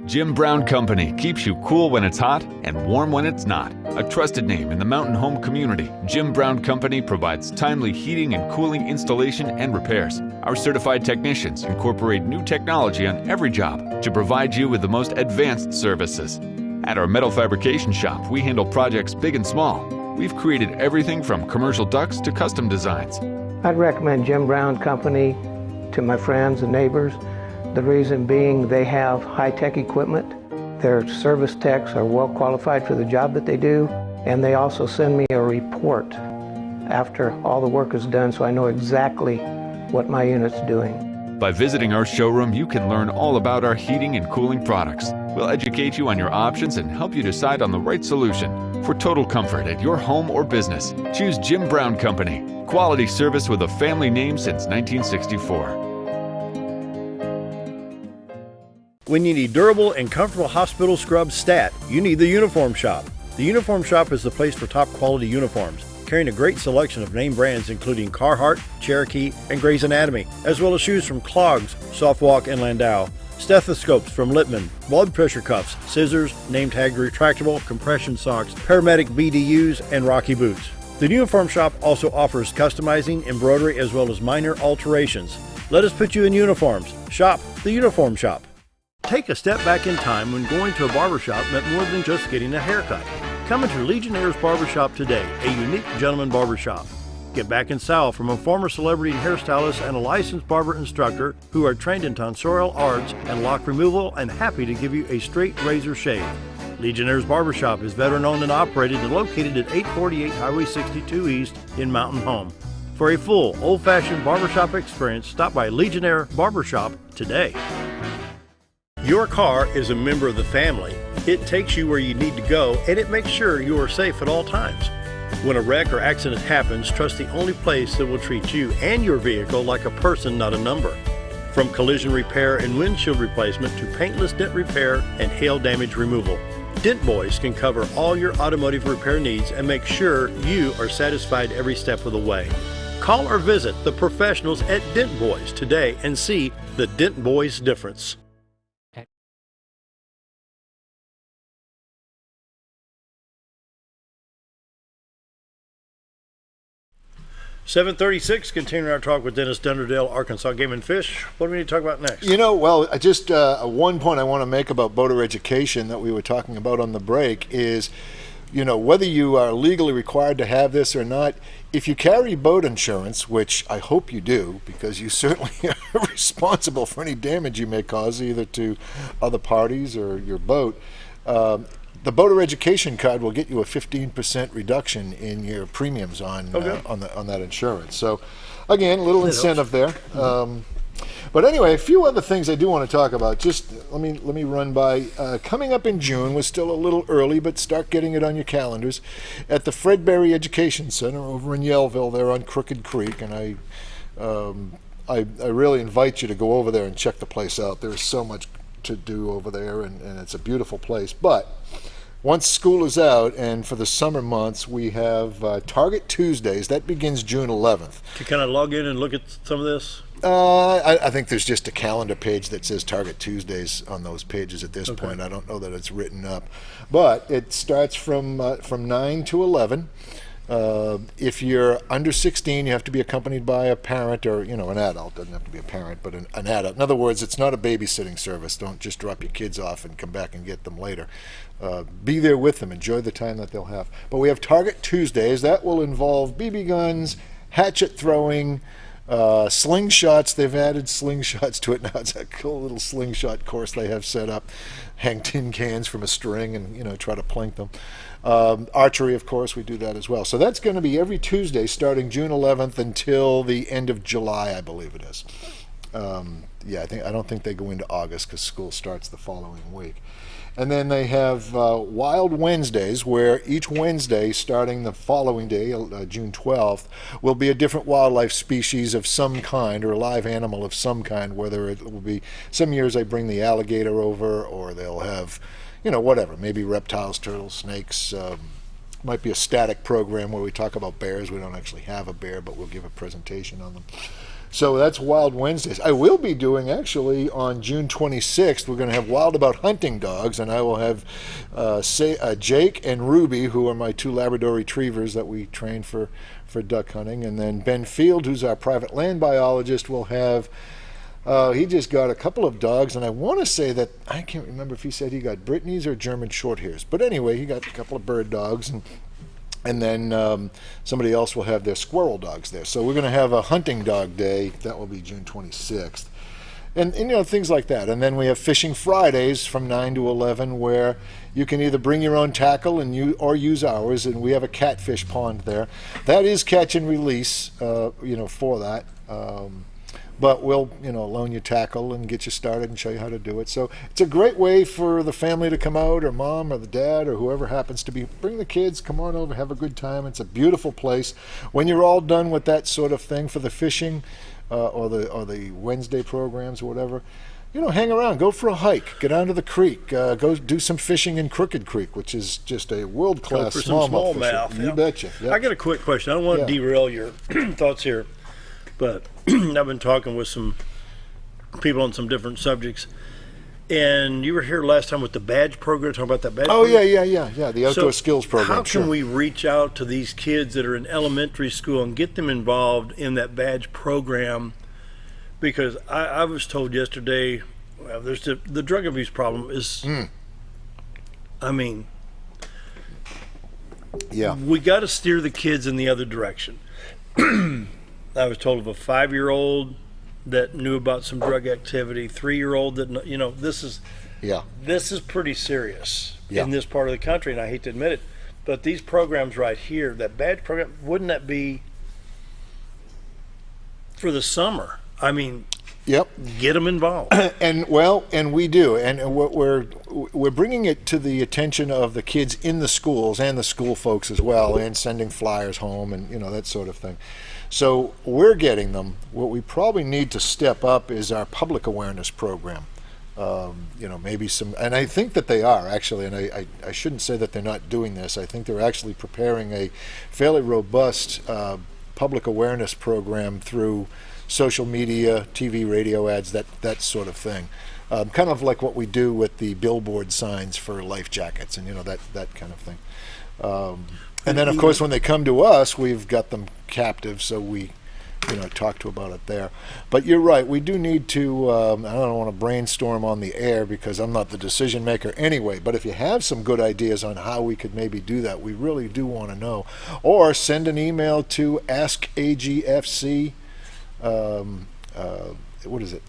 Jim Brown Company keeps you cool when it's hot and warm when it's not. A trusted name in the mountain home community, Jim Brown Company provides timely heating and cooling installation and repairs. Our certified technicians incorporate new technology on every job to provide you with the most advanced services. At our metal fabrication shop, we handle projects big and small. We've created everything from commercial ducts to custom designs. I'd recommend Jim Brown Company to my friends and neighbors. The reason being they have high-tech equipment. Their service techs are well qualified for the job that they do, and they also send me a report after all the work is done so I know exactly what my unit's doing. By visiting our showroom, you can learn all about our heating and cooling products. We'll educate you on your options and help you decide on the right solution. For total comfort at your home or business, choose Jim Brown Company. Quality service with a family name since 1964. When you need durable and comfortable hospital scrub stat, you need the Uniform Shop. The Uniform Shop is the place for top quality uniforms, carrying a great selection of name brands including Carhartt, Cherokee, and Grey's Anatomy, as well as shoes from Clogs, Softwalk, and Landau, stethoscopes from Littman, blood pressure cuffs, scissors, name tag retractable, compression socks, paramedic BDUs, and Rocky boots. The Uniform Shop also offers customizing, embroidery, as well as minor alterations. Let us put you in uniforms. Shop the Uniform Shop. Take a step back in time when going to a barbershop meant more than just getting a haircut. Come into Legionnaire's Barbershop today, a unique gentleman barbershop. Get back in style from a former celebrity hairstylist and a licensed barber instructor who are trained in tonsorial arts and lock removal and happy to give you a straight razor shave. Legionnaire's Barbershop is veteran-owned and operated and located at 848 Highway 62 East in Mountain Home. For a full, old-fashioned barbershop experience, stop by Legionnaire Barbershop today. Your car is a member of the family. It takes you where you need to go, and it makes sure you are safe at all times. When a wreck or accident happens, trust the only place that will treat you and your vehicle like a person, not a number. From collision repair and windshield replacement to paintless dent repair and hail damage removal, Dent Boys can cover all your automotive repair needs and make sure you are satisfied every step of the way. Call or visit the professionals at Dent Boys today and see the Dent Boys difference. 7:36, continuing our talk with Dennis, Dunderdale, Arkansas Game and Fish. What do we need to talk about next? I just one point I want to make about boater education that we were talking about on the break is, whether you are legally required to have this or not, if you carry boat insurance, which I hope you do, because you certainly are responsible for any damage you may cause either to other parties or your boat, the boater education card will get you a 15% reduction in your premiums on that insurance. So, again, a little incentive there. But anyway, a few other things I do want to talk about. Just let me run by. Coming up in June, we're still a little early, but start getting it on your calendars. At the Fredberry Education Center over in Yellville, there on Crooked Creek, and I really invite you to go over there and check the place out. There's so much to do over there, and it's a beautiful place. But once school is out, and for the summer months, we have Target Tuesdays. That begins June 11th. Can I log in and look at some of this? I think there's just a calendar page that says Target Tuesdays on those pages at this point. I don't know that it's written up. But it starts from 9 to 11. If you're under 16, you have to be accompanied by a parent or, an adult. Doesn't have to be a parent, but an adult. In other words, it's not a babysitting service. Don't just drop your kids off and come back and get them later. Be there with them. Enjoy the time that they'll have. But we have Target Tuesdays. That will involve BB guns, hatchet throwing, slingshots. They've added slingshots to it now. It's a cool little slingshot course they have set up. Hang tin cans from a string and try to plink them. Archery, of course, we do that as well. So that's going to be every Tuesday starting June 11th until the end of July, I believe it is. I don't think they go into August because school starts the following week. And then they have Wild Wednesdays, where each Wednesday, starting the following day, June 12th, will be a different wildlife species of some kind, or a live animal of some kind, whether it will be, some years they bring the alligator over, or they'll have, whatever, maybe reptiles, turtles, snakes. Might be a static program where we talk about bears. We don't actually have a bear, but we'll give a presentation on them. So that's Wild Wednesdays. I will be doing, actually, on June 26th, we're going to have Wild About Hunting Dogs, and I will have Jake and Ruby, who are my two Labrador retrievers that we train for duck hunting, and then Ben Field, who's our private land biologist, will have, he just got a couple of dogs, and I want to say that, I can't remember if he said he got Brittany's or German Shorthairs, but anyway, he got a couple of bird dogs, and then somebody else will have their squirrel dogs there. So we're going to have a hunting dog day. That will be June 26th. And things like that. And then we have Fishing Fridays from 9 to 11, where you can either bring your own tackle or use ours. And we have a catfish pond there. That is catch and release, for that. But we'll, loan you tackle and get you started and show you how to do it. So it's a great way for the family to come out, or mom or the dad or whoever happens to be. Bring the kids, come on over, have a good time. It's a beautiful place. When you're all done with that sort of thing for the fishing or the Wednesday programs or whatever, hang around, go for a hike, get down to the creek, go do some fishing in Crooked Creek, which is just a world-class smallmouth fishing. You betcha. Yep. I got a quick question. I don't want to derail your thoughts here, but I've been talking with some people on some different subjects, and you were here last time with the badge program, talking about that badge program. Yeah, the outdoor skills program. How can we reach out to these kids that are in elementary school and get them involved in that badge program? Because I was told yesterday, well, there's the drug abuse problem is, I mean, we got to steer the kids in the other direction. I was told of a 5-year-old that knew about some drug activity, 3-year-old that, this is pretty serious in this part of the country, and I hate to admit it, but these programs right here, that badge program, wouldn't that be for the summer? I mean, get them involved. And we do, and what we're bringing it to the attention of the kids in the schools and the school folks as well, and sending flyers home and that sort of thing. So we're getting them. What we probably need to step up is our public awareness program. Maybe some, and I think that they are actually, and I shouldn't say that they're not doing this. I think they're actually preparing a fairly robust public awareness program through social media, TV, radio ads, that sort of thing. Kind of like what we do with the billboard signs for life jackets and that kind of thing. And then of course when they come to us, we've got them captive, so we talk to about it there. But you're right, we do need to, I don't want to brainstorm on the air because I'm not the decision maker anyway, but if you have some good ideas on how we could maybe do that, we really do want to know. Or send an email to askagfc. What is it?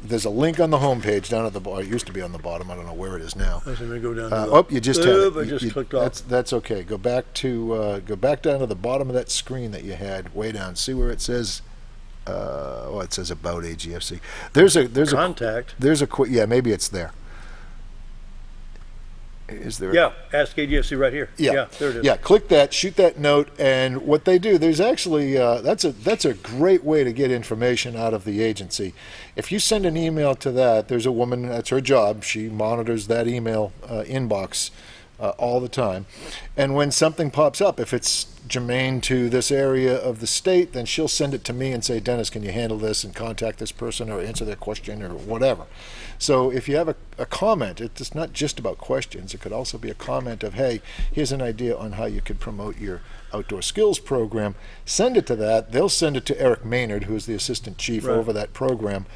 There's a link on the homepage down at the bottom. It used to be on the bottom. I don't know where it is now. I was going to go down to you just had it. I just clicked off. That's okay. Go back down to the bottom of that screen that you had, way down. See where it says? It says about AGFC. There's contact. Maybe it's there. Is there? Ask AGFC right here. Yeah, there it is. Yeah, click that, shoot that note, and what they do, there's actually that's a great way to get information out of the agency. If you send an email to that, there's a woman, that's her job. She monitors that email inbox all the time, and when something pops up, if it's germane to this area of the state, then she'll send it to me and say, Dennis, can you handle this and contact this person or answer their question or whatever. So if you have a comment, it's not just about questions. It could also be a comment of, hey, here's an idea on how you could promote your outdoor skills program. Send it to that. They'll send it to Eric Maynard, who's the assistant chief over that program.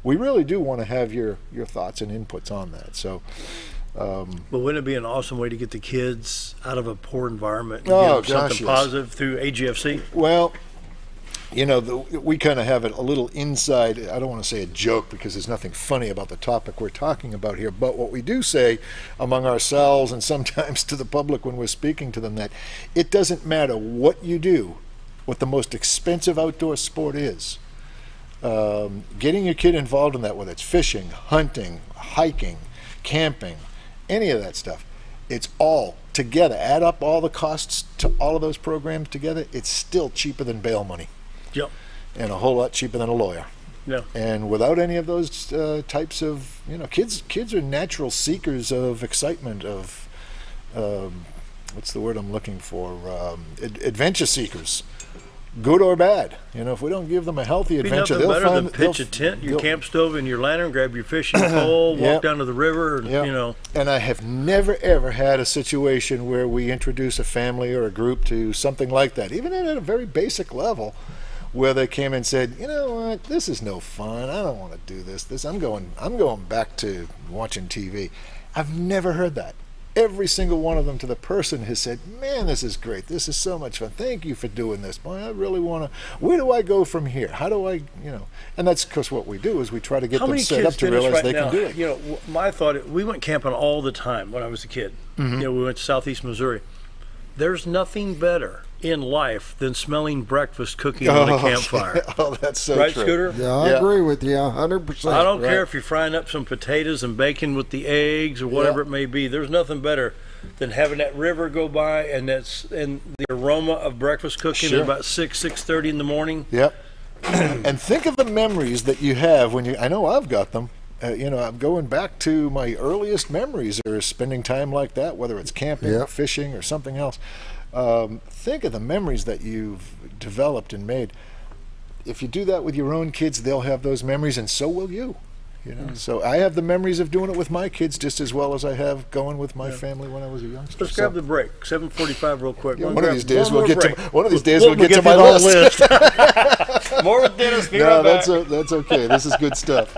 We really do want to have your thoughts and inputs on that. So. But wouldn't it be an awesome way to get the kids out of a poor environment and get something positive through AGFC? Well, we kind of have it a little inside, I don't want to say a joke because there's nothing funny about the topic we're talking about here, but what we do say among ourselves and sometimes to the public when we're speaking to them, that it doesn't matter what you do, what the most expensive outdoor sport is. Getting your kid involved in that, whether it's fishing, hunting, hiking, camping, any of that stuff, it's all together. Add up all the costs to all of those programs together, it's still cheaper than bail money. Yep. And a whole lot cheaper than a lawyer. Yeah. And without any of those types of, kids are natural seekers of excitement, of what's the word I'm looking for? Adventure seekers. Good or bad, if we don't give them a healthy adventure, they'll better than pitch a tent, your camp stove, and your lantern, grab your fishing pole, walk down to the river, and, And I have never ever had a situation where we introduce a family or a group to something like that, even at a very basic level, where they came and said, you know what, this is no fun. I don't want to do this. I'm going back to watching TV. I've never heard that. Every single one of them, to the person, has said, man, this is great. This is so much fun. Thank you for doing this. Boy, I really want to, where do I go from here? How do I, and that's because what we do is we try to get them set up to realize they can do it. My thought, we went camping all the time when I was a kid. Mm-hmm. We went to southeast Missouri. There's nothing better in life than smelling breakfast cooking on a campfire. Oh, that's so right, true. Scooter? Yeah, I agree with you 100%. I don't care if you're frying up some potatoes and bacon with the eggs or whatever it may be. There's nothing better than having that river go by and the aroma of breakfast cooking at about 6:30 in the morning. Yep. And think of the memories that you have when I know I've got them. I'm going back to my earliest memories are spending time like that, whether it's camping or fishing or something else. Think of the memories that you've developed and made. If you do that with your own kids, they'll have those memories, and so will you. So I have the memories of doing it with my kids just as well as I have going with my family when I was a youngster. Let's grab the break. 7:45 real quick. One of these days we'll get to my list. More with Dennis. No, that's okay. This is good stuff.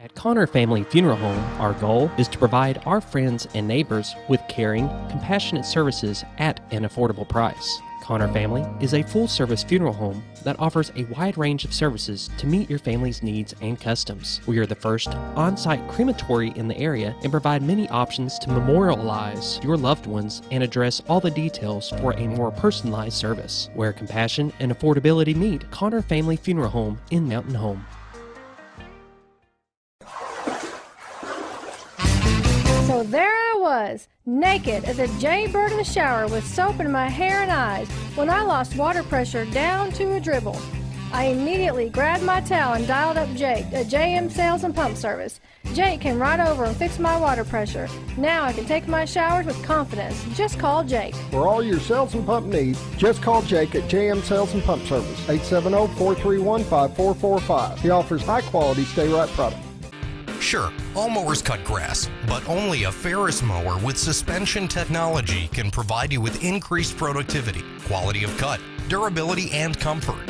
At Connor Family Funeral Home, our goal is to provide our friends and neighbors with caring, compassionate services at an affordable price. Connor Family is a full-service funeral home that offers a wide range of services to meet your family's needs and customs. We are the first on-site crematory in the area and provide many options to memorialize your loved ones and address all the details for a more personalized service. Where compassion and affordability meet, Connor Family Funeral Home in Mountain Home. So there I was, naked as a jaybird in the shower with soap in my hair and eyes when I lost water pressure down to a dribble. I immediately grabbed my towel and dialed up Jake at JM Sales and Pump Service. Jake came right over and fixed my water pressure. Now I can take my showers with confidence. Just call Jake. For all your sales and pump needs, just call Jake at JM Sales and Pump Service, 870-431-5445. He offers high-quality stay-right products. Sure, all mowers cut grass, but only a Ferris mower with suspension technology can provide you with increased productivity, quality of cut, durability, and comfort.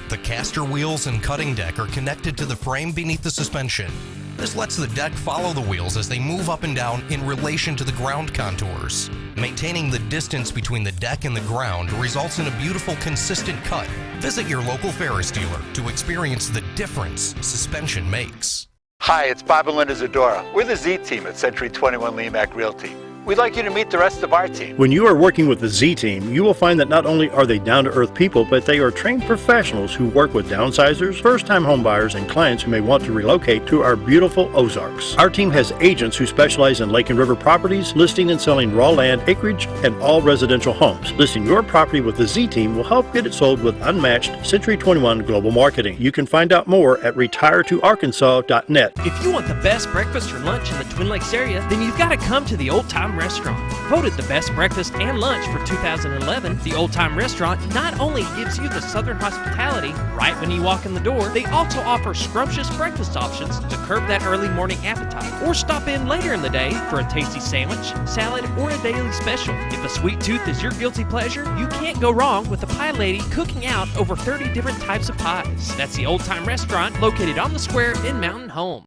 The caster wheels and cutting deck are connected to the frame beneath the suspension. This lets the deck follow the wheels as they move up and down in relation to the ground contours. Maintaining the distance between the deck and the ground results in a beautiful, consistent cut. Visit your local Ferris dealer to experience the difference suspension makes. Hi, it's Bob and Linda Zadora. We're the Z team at Century 21 Lemac Realty. We'd like you to meet the rest of our team. When you are working with the Z Team, you will find that not only are they down-to-earth people, but they are trained professionals who work with downsizers, first-time homebuyers, and clients who may want to relocate to our beautiful Ozarks. Our team has agents who specialize in lake and river properties, listing and selling raw land, acreage, and all residential homes. Listing your property with the Z Team will help get it sold with unmatched Century 21 global marketing. You can find out more at retiretoarkansas.net. If you want the best breakfast or lunch in the Twin Lakes area, then you've got to come to the Old Time Restaurant. Voted the best breakfast and lunch for 2011, the Old Time Restaurant not only gives you the Southern hospitality right when you walk in the door, they also offer scrumptious breakfast options to curb that early morning appetite. Or stop in later in the day for a tasty sandwich, salad, or a daily special. If a sweet tooth is your guilty pleasure, you can't go wrong with a pie lady cooking out over 30 different types of pies. That's the Old Time Restaurant located on the square in Mountain Home.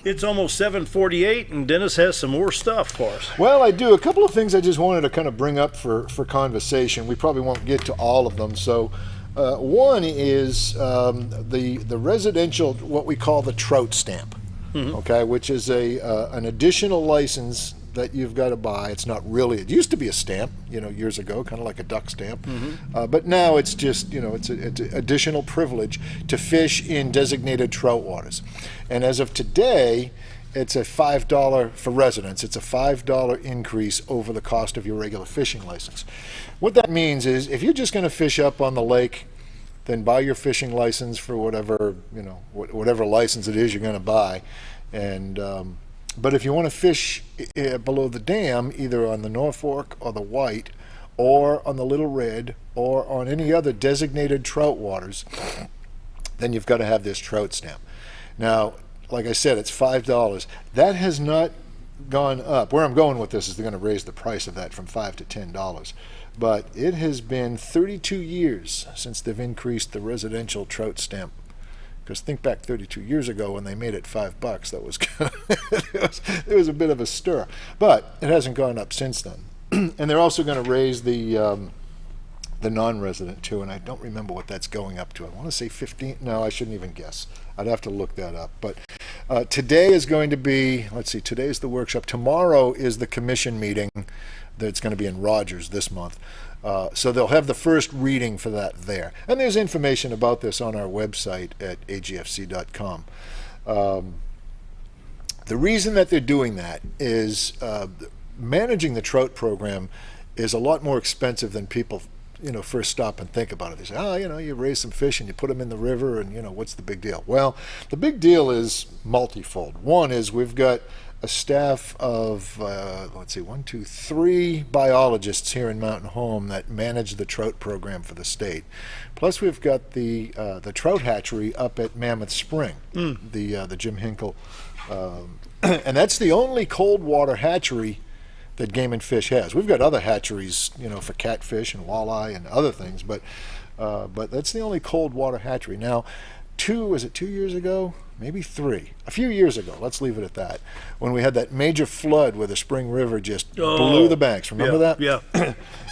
It's almost 7:48, and Dennis has some more stuff for us. Well, I do. A couple of things I just wanted to kind of bring up for conversation. We probably won't get to all of them. So one is the residential, what we call the trout stamp, okay, which is an additional license that you've got to buy. It's not really, it used to be a stamp, years ago, kind of like a duck stamp. But now it's just, it's an additional privilege to fish in designated trout waters. And as of today, it's a $5 for residents. It's a $5 increase over the cost of your regular fishing license. What that means is if you're just going to fish up on the lake, then buy your fishing license for whatever, whatever license it is you're going to buy. And but if you want to fish below the dam, either on the North Fork or the White, or on the Little Red, or on any other designated trout waters, then you've got to have this trout stamp. Now, like I said, it's $5. That has not gone up. Where I'm going with this is they're going to raise the price of that from $5 to $10. But it has been 32 years since they've increased the residential trout stamp. Because think back 32 years ago when they made it $5, that was it was a bit of a stir. But it hasn't gone up since then. And they're also going to raise the non-resident too, and I don't remember what that's going up to. I want to say 15. No, I shouldn't even guess. I'd have to look that up. But today is going to be, let's see, today's the workshop. Tomorrow is the commission meeting that's going to be in Rogers this month. So they'll have the first reading for that there. And there's information about this on our website at agfc.com. The reason that they're doing that is managing the trout program is a lot more expensive than people first stop and think about it. They say, you raise some fish and you put them in the river and, what's the big deal? Well, the big deal is multifold. One is we've got a staff of, 3 biologists here in Mountain Home that manage the trout program for the state. Plus we've got the trout hatchery up at Mammoth Spring, the Jim Hinkle. And that's the only cold water hatchery that Game and Fish has. We've got other hatcheries, for catfish and walleye and other things, but that's the only cold water hatchery. Now, 2 years ago? Maybe 3. A few years ago, let's leave it at that, when we had that major flood where the Spring River just blew the banks. Remember that? Yeah.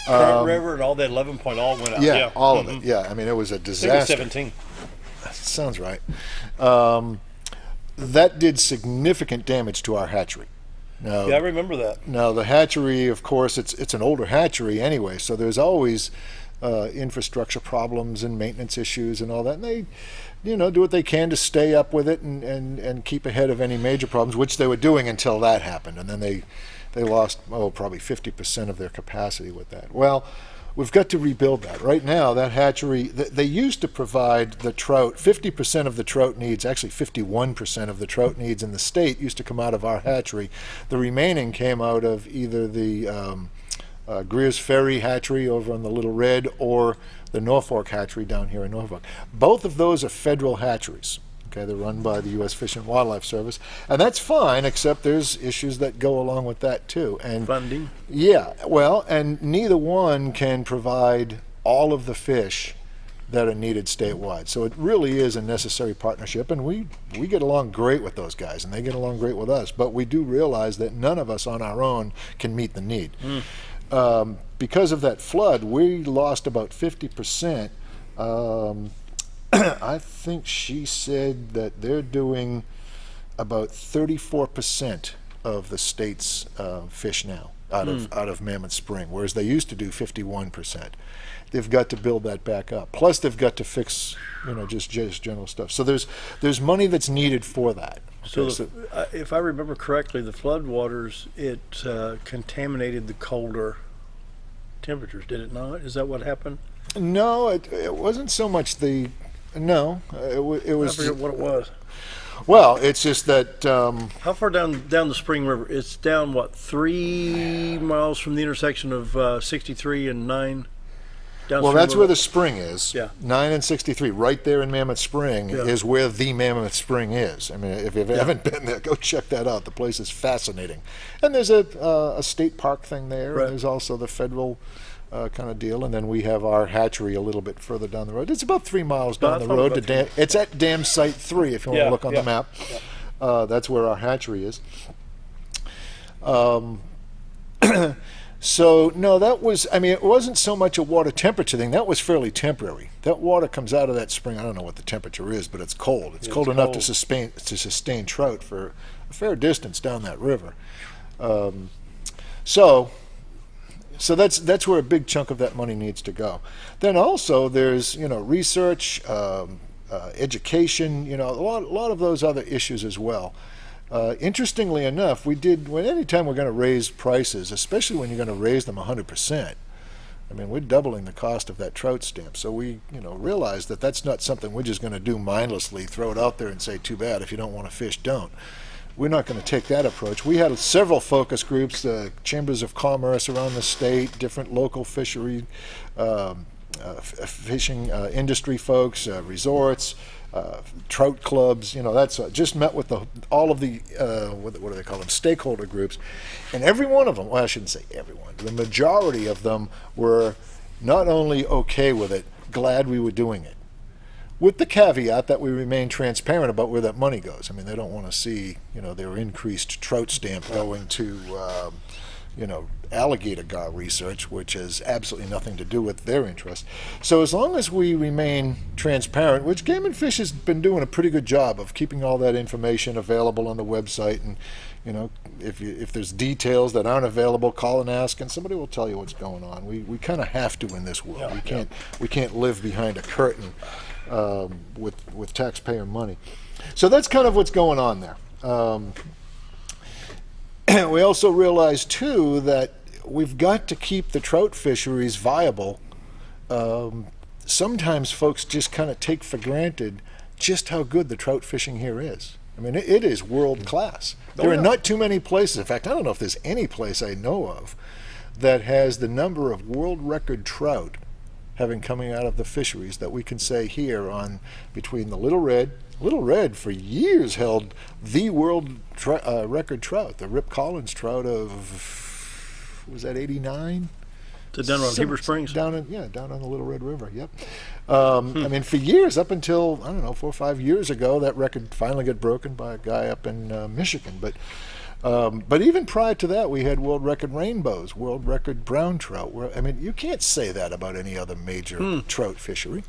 Current River and all that 11 point all went out. Yeah, all of it. Yeah, I mean, it was a disaster. I think it was 17. Sounds right. That did significant damage to our hatchery. Now, I remember that. Now, the hatchery, of course, it's an older hatchery anyway, so there's always infrastructure problems and maintenance issues and all that. And they, do what they can to stay up with it and keep ahead of any major problems, which they were doing until that happened. And then they lost, probably 50% of their capacity with that. Well, we've got to rebuild that. Right now, that hatchery, they used to provide the trout, 50% of the trout needs, actually 51% of the trout needs in the state used to come out of our hatchery. The remaining came out of either the Greer's Ferry hatchery over on the Little Red or the Norfolk hatchery down here in Norfolk. Both of those are federal hatcheries. Okay, they're run by the U.S. Fish and Wildlife Service, and that's fine, except there's issues that go along with that too. And funding. Yeah, well, and neither one can provide all of the fish that are needed statewide. So it really is a necessary partnership, and we get along great with those guys, and they get along great with us. But we do realize that none of us on our own can meet the need. Because of that flood, we lost about 50%. I think she said that they're doing about 34% of the state's fish now out of Mammoth Spring, whereas they used to do 51%. They've got to build that back up. Plus, they've got to fix, just general stuff. So there's money that's needed for that. So, if I remember correctly, the flood waters, it contaminated the colder temperatures, did it not? Is that what happened? No, it wasn't so much it was. I forget what it was. Well, it's just that. How far down the Spring River? It's down 3 miles from the intersection of 63 and 9. Well, that's where the spring is. Yeah. 9 and 63, right there in Mammoth Spring, is where the Mammoth Spring is. I mean, if you haven't been there, go check that out. The place is fascinating. And there's a state park thing there. Right. And there's also the federal kind of deal. And then we have our hatchery a little bit further down the road. It's about 3 miles down the road to Dam. It's at Dam Site 3, if you want to look on the map. Yeah. That's where our hatchery is. So, no, it wasn't so much a water temperature thing. That was fairly temporary. That water comes out of that spring. I don't know what the temperature is, but it's cold. It's cold enough to sustain trout for a fair distance down that river. So that's where a big chunk of that money needs to go. Then also there's, research, education, a lot of those other issues as well. Interestingly enough, anytime we're going to raise prices, especially when you're going to raise them 100%, I mean, we're doubling the cost of that trout stamp. So we, realize that that's not something we're just going to do mindlessly, throw it out there and say, too bad, if you don't want to fish, don't. We're not going to take that approach. We had several focus groups, chambers of commerce around the state, different local fishery, fishing industry folks, resorts, trout clubs, that's just met with all of the what do they call them, stakeholder groups, and every one of them, well, I shouldn't say everyone, the majority of them were not only okay with it, glad we were doing it, with the caveat that we remain transparent about where that money goes. I mean, they don't want to see their increased trout stamp going to alligator gar research, which has absolutely nothing to do with their interest. So as long as we remain transparent, which Game and Fish has been doing a pretty good job of keeping all that information available on the website, and if there's details that aren't available, call and ask, and somebody will tell you what's going on. We kind of have to in this world. We can't live behind a curtain with taxpayer money. So that's kind of what's going on there. We also realize too that we've got to keep the trout fisheries viable. Sometimes folks just kind of take for granted just how good the trout fishing here is. I mean, it is world class. There are not too many places. In fact, I don't know if there's any place I know of that has the number of world record trout having coming out of the fisheries that we can say here on between the Little Red. Little Red for years held the world record trout, the Rip Collins trout of, was that 89? Down on Heber Springs? Down on the Little Red River, yep. I mean, for years, up until, 4 or 5 years ago, that record finally got broken by a guy up in Michigan. But even prior to that, we had world record rainbows, world record brown trout. I mean, you can't say that about any other major trout fishery.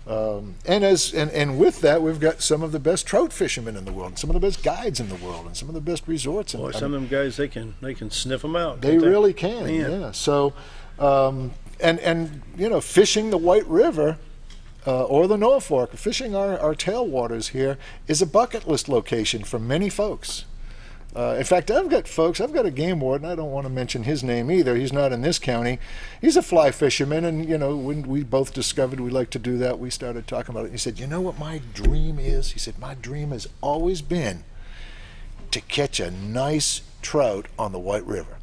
And with that, we've got some of the best trout fishermen in the world, and some of the best guides in the world, and some of the best resorts. Boy, some of them guys, they can sniff them out. They really can. Man. Yeah. So, fishing the White River or the Norfolk, fishing our tailwaters here is a bucket list location for many folks. In fact, I've got a game warden. I don't want to mention his name either. He's not in this county. He's a fly fisherman, and when we both discovered we like to do that, we started talking about it. He said, "You know what my dream is?" He said, "My dream has always been to catch a nice trout on the White River."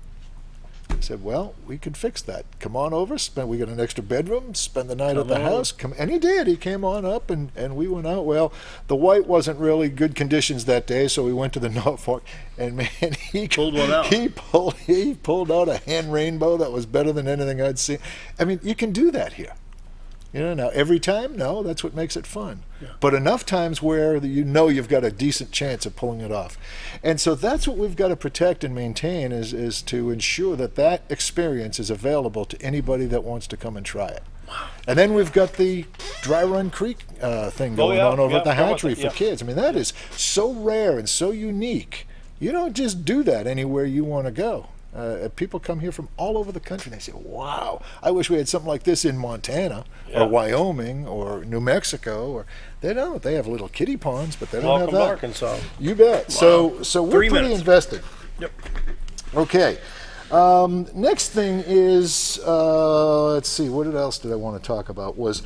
I said, "Well, we could fix that. Come on over. We got an extra bedroom. Spend the night at the house." And he did. He came on up, and we went out. Well, the White wasn't really good conditions that day, so we went to the Norfolk, and man, he pulled one out. He pulled out a hand rainbow that was better than anything I'd seen. I mean, you can do that here. Now every time, no, that's what makes it fun. Yeah. But enough times where you've got a decent chance of pulling it off. And so that's what we've got to protect and maintain is to ensure that experience is available to anybody that wants to come and try it. Wow. And then we've got the Dry Run Creek thing going on over at the hatchery for kids. I mean, that is so rare and so unique. You don't just do that anywhere you want to go. People come here from all over the country and they say, "Wow, I wish we had something like this in Montana or Wyoming or New Mexico." Or they don't. They have little kiddie ponds, but they don't have that. Welcome to Arkansas. You bet. Wow. So we're pretty invested. Yep. Okay. Next thing is, let's see, what else did I want to talk about? Was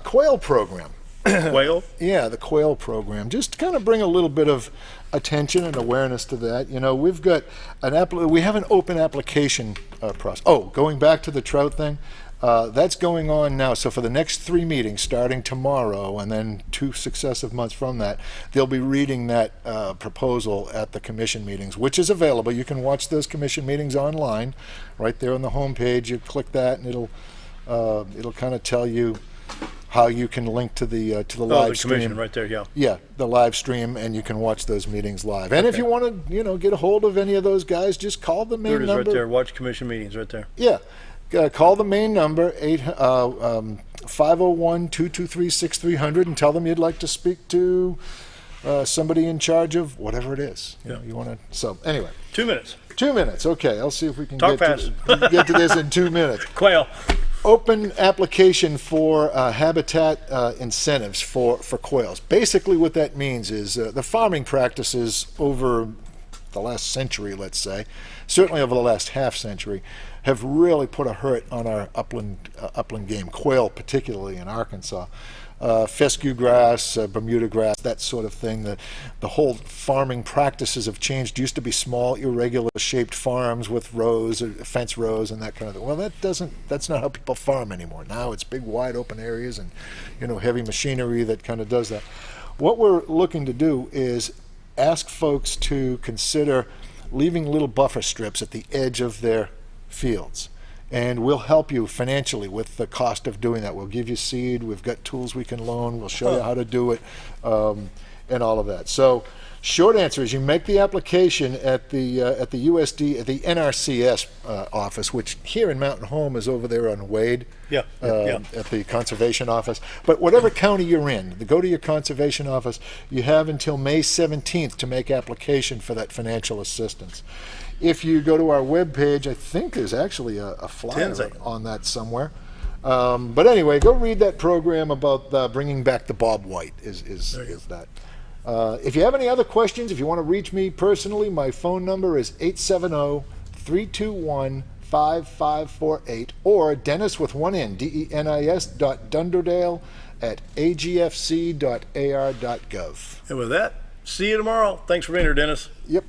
quail program. Quail? Yeah, the quail program. Just to kind of bring a little bit of attention and awareness to that. We've got we have an open application process. Oh, going back to the trout thing, that's going on now. So for the next 3 meetings, starting tomorrow, and then 2 successive months from that, they'll be reading that proposal at the commission meetings, which is available. You can watch those commission meetings online, right there on the homepage. You click that, and it'll kind of tell you how you can link to the live stream right there. Yeah, the live stream, and you can watch those meetings live. And if you want to, get a hold of any of those guys, just call the main number. There it is, right there. Watch commission meetings, right there. Yeah, call the main number 501-223-6300 and tell them you'd like to speak to somebody in charge of whatever it is. You want to. So anyway, 2 minutes. 2 minutes. Okay, I'll see if we can get to this in 2 minutes. Quail. Open application for habitat incentives for quails. Basically what that means is the farming practices over the last century, let's say, certainly over the last half century, have really put a hurt on our upland game, quail particularly in Arkansas. Fescue grass, Bermuda grass, that sort of thing. The whole farming practices have changed. Used to be small, irregular shaped farms with rows, fence rows, and that kind of thing. Well, that's not how people farm anymore. Now it's big, wide open areas and heavy machinery that kind of does that. What we're looking to do is ask folks to consider leaving little buffer strips at the edge of their fields. and we'll help you financially with the cost of doing that. We'll give you seed. We've got tools we can loan. We'll show you how to do it, and all of that. So, short answer is you make the application at the USD, at the NRCS office, which here in Mountain Home is over there on Wade. Yeah. At the conservation office. But whatever county you're in, go to your conservation office. You have until May 17th to make application for that financial assistance. If you go to our webpage, I think there's actually a flyer on that somewhere. But anyway, go read that program about bringing back the Bob White. Is that? If you have any other questions, if you want to reach me personally, my phone number is 870-321-5548, or Denis with one N, DENIS.Dunderdale@agfc.ar.gov. And with that, see you tomorrow. Thanks for being here, Dennis. Yep.